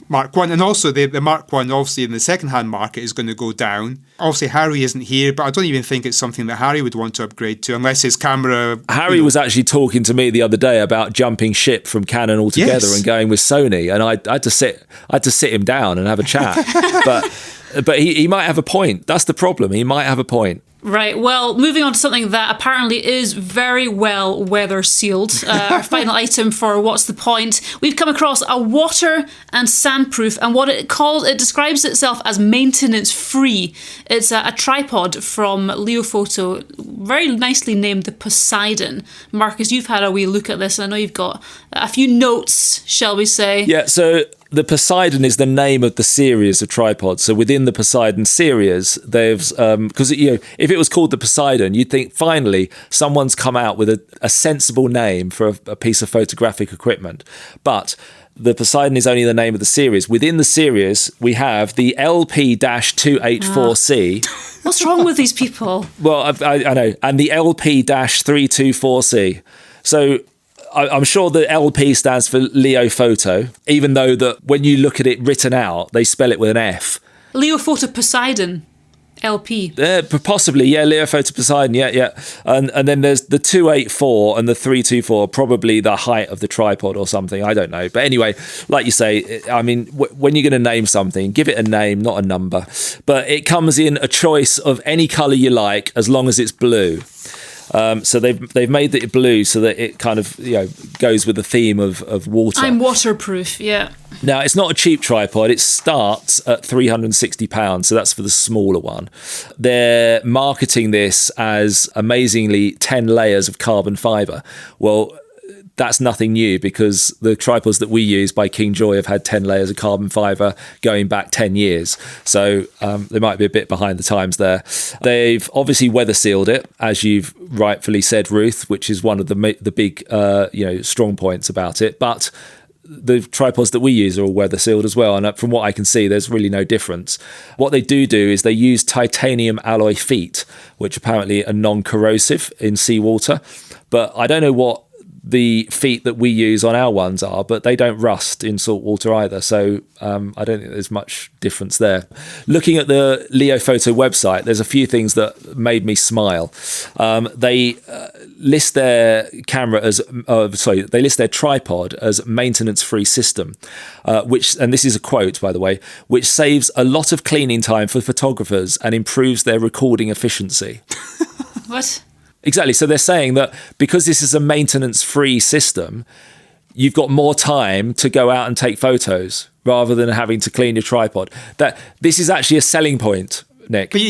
C: Mark I. And also the Mark I, obviously, in the second-hand market is going to go down. Obviously, Harry isn't here, but I don't even think it's something that Harry would want to upgrade to unless his camera...
D: Harry was actually talking to me the other day about jumping ship from Canon altogether and going with Sony. And I had to sit him down and have a chat. But he might have a point. That's the problem. He might have a point.
B: Right, well, moving on to something that apparently is very well weather sealed. Our final item for What's the Point? We've come across a water and sandproof, and what it describes itself as maintenance free. It's a tripod from Leofoto, very nicely named the Poseidon. Marcus, you've had a wee look at this, and I know you've got a few notes, shall we say?
D: Yeah, so the Poseidon is the name of the series of tripods. So within the Poseidon series, there's because if it was called the Poseidon, you'd think finally someone's come out with a sensible name for a piece of photographic equipment. But the Poseidon is only the name of the series. Within the series, we have the LP-284C.
B: What's wrong with these people?
D: Well, I know, and the LP-324C. So I'm sure the LP stands for Leofoto, even though that when you look at it written out, they spell it with an F.
B: Leofoto Poseidon, LP.
D: Possibly, yeah, Leofoto Poseidon, yeah. And then there's the 284 and the 324, probably the height of the tripod or something, I don't know. But anyway, like you say, I mean, when you're going to name something, give it a name, not a number. But it comes in a choice of any colour you like, as long as it's blue. So they've made it blue so that it kind of goes with the theme of water.
B: I'm waterproof, yeah.
D: Now, it's not a cheap tripod. It starts at £360, so that's for the smaller one. They're marketing this as amazingly 10 layers of carbon fibre. Well, that's nothing new because the tripods that we use by King Joy have had 10 layers of carbon fibre going back 10 years. So they might be a bit behind the times there. They've obviously weather sealed it, as you've rightfully said, Ruth, which is one of the big strong points about it. But the tripods that we use are all weather sealed as well. And from what I can see, there's really no difference. What they do is they use titanium alloy feet, which apparently are non-corrosive in seawater. But I don't know what the feet that we use on our ones are, but they don't rust in salt water either. So I don't think there's much difference there. Looking at the Leofoto website, there's a few things that made me smile. They list their they list their tripod as maintenance-free system, and this is a quote, by the way, which saves a lot of cleaning time for photographers and improves their recording efficiency.
B: What?
D: Exactly. So they're saying that because this is a maintenance-free system, you've got more time to go out and take photos rather than having to clean your tripod. That this is actually a selling point, Nick.
C: But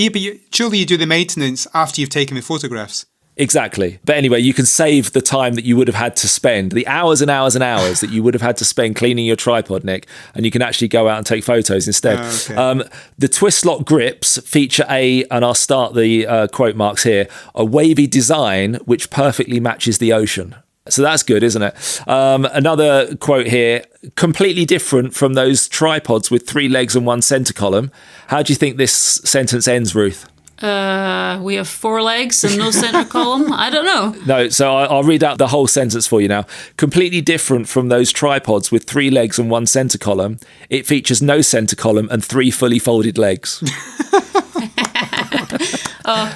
C: surely you do the maintenance after you've taken the photographs.
D: Exactly. But anyway, you can save the time that you would have had to spend, the hours and hours and hours that you would have had to spend cleaning your tripod, Nick, and you can actually go out and take photos instead. Okay. The twist lock grips feature and I'll start the quote marks here, a wavy design which perfectly matches the ocean. So that's good, isn't it? Another quote here, completely different from those tripods with 3 legs and 1 centre column. How do you think this sentence ends, Ruth?
B: We have 4 legs and no centre column. I don't know.
D: No, so I'll read out the whole sentence for you now. Completely different from those tripods with 3 legs and 1 centre column. It features no centre column and 3 fully folded legs.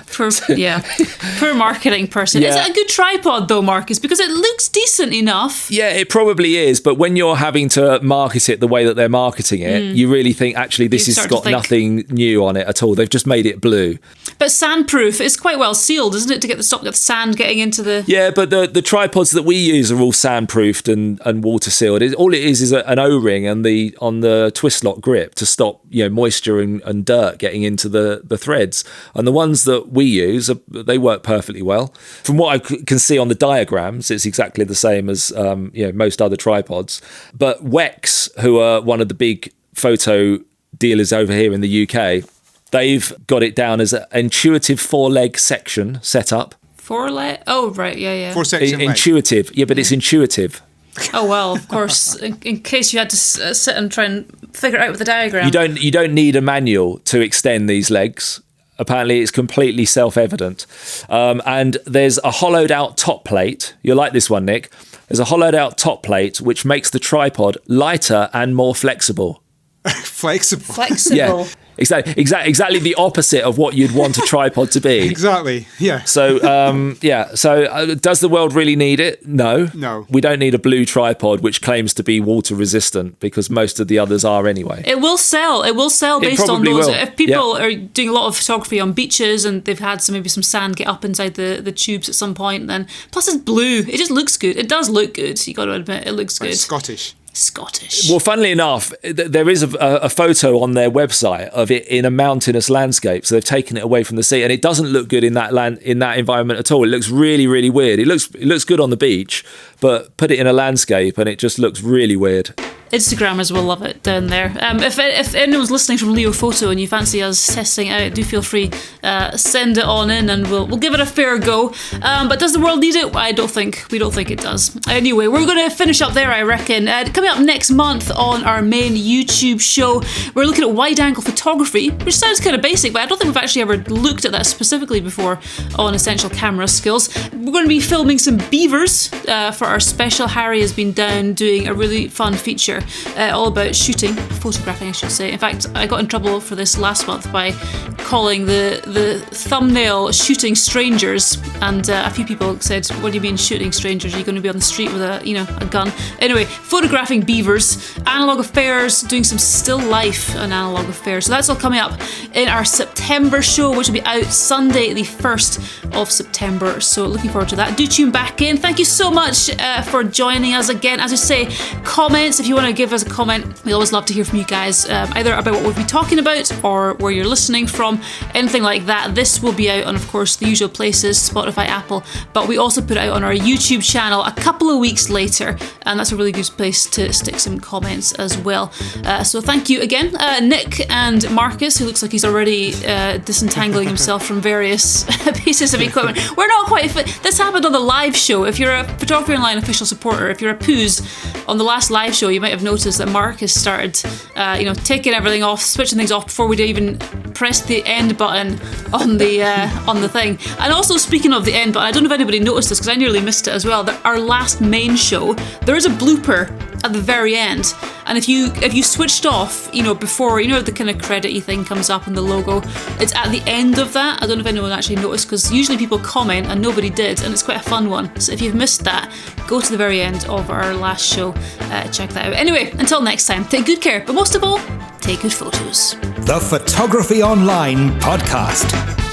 D: Poor marketing person. Yeah. Is it a good tripod though, Marcus? Because it looks decent enough. Yeah, it probably is. But when you're having to market it the way that they're marketing it, you really think, actually, this has got nothing new on it at all. They've just made it blue.
B: But sandproof is quite well sealed, isn't it, to stop the sand getting into the...
D: Yeah, but the tripods that we use are all sandproofed and water sealed. All it is an O-ring and on the twist lock grip to stop moisture and dirt getting into the threads. And the ones that we use, they work perfectly well. From what I can see on the diagrams, it's exactly the same as most other tripods. But Wex, who are one of the big photo dealers over here in the UK, they've got it down as an intuitive 4-leg section setup.
B: 4 leg? Oh, right, yeah.
C: 4 section
D: intuitive, yeah, but it's intuitive.
B: Oh well, of course. In case you had to sit and try and figure it out with the diagram.
D: You don't need a manual to extend these legs. Apparently, it's completely self-evident. And there's a hollowed-out top plate. You'll like this one, Nick. There's a hollowed-out top plate which makes the tripod lighter and more flexible.
C: Flexible.
D: Yeah. Exactly the opposite of what you'd want a tripod to be.
C: Exactly, yeah.
D: So, does the world really need it? No.
C: No.
D: We don't need a blue tripod which claims to be water resistant because most of the others are anyway.
B: It will sell. It will sell based on those.
D: Will.
B: If people are doing a lot of photography on beaches and they've had maybe some sand get up inside the tubes at some point, then plus it's blue. It just looks good. It does look good. You got to admit, it looks good.
C: Scottish.
B: Scottish.
D: Well, funnily enough, there is a photo on their website of it in a mountainous landscape. So they've taken it away from the sea, and it doesn't look good in that environment at all. It looks really, really weird. It looks good on the beach, but put it in a landscape, and it just looks really weird.
B: Instagrammers will love it down there. If anyone's listening from Leofoto and you fancy us testing it out, do feel free, send it on in and we'll give it a fair go. But does the world need it? We don't think it does. Anyway, we're going to finish up there, I reckon. Coming up next month on our main YouTube show, we're looking at wide-angle photography, which sounds kind of basic, but I don't think we've actually ever looked at that specifically before on essential camera skills. We're going to be filming some beavers for our special. Harry has been down doing a really fun feature all about photographing I should say. In fact, I got in trouble for this last month by calling the thumbnail shooting strangers, and a few people said, what do you mean shooting strangers? Are you going to be on the street with a gun? Anyway, photographing beavers, analog affairs, doing some still life on analog affairs. So that's all coming up in our September show, which will be out Sunday the 1st of September. So looking forward to that. Do tune back in. Thank you so much for joining us again. As I say, comments, if you want to give us a comment, we always love to hear from you guys, either about what we'll be talking about or where you're listening from, anything like that. This will be out on, of course, the usual places, Spotify, Apple, but we also put it out on our YouTube channel a couple of weeks later, and that's a really good place to stick some comments as well. So thank you again, Nick and Marcus, who looks like he's already disentangling himself from various pieces of equipment. We're not quite fit. This happened on the live show. If you're a Photography Online official supporter, if you're a Poos, on the last live show, you might have noticed that Marcus started, taking everything off, switching things off before we'd even pressed the end button on the thing. And also, speaking of the end button, I don't know if anybody noticed this because I nearly missed it as well. Our last main show, there is a blooper at the very end, and if you switched off, before the kind of credit-y thing comes up and the logo, it's at the end of that. I don't know if anyone actually noticed because usually people comment and nobody did, and it's quite a fun one. So if you've missed that, go to the very end of our last show, check that out. Anyway, until next time, take good care, but most of all, take good photos.
A: The Photography Online Podcast.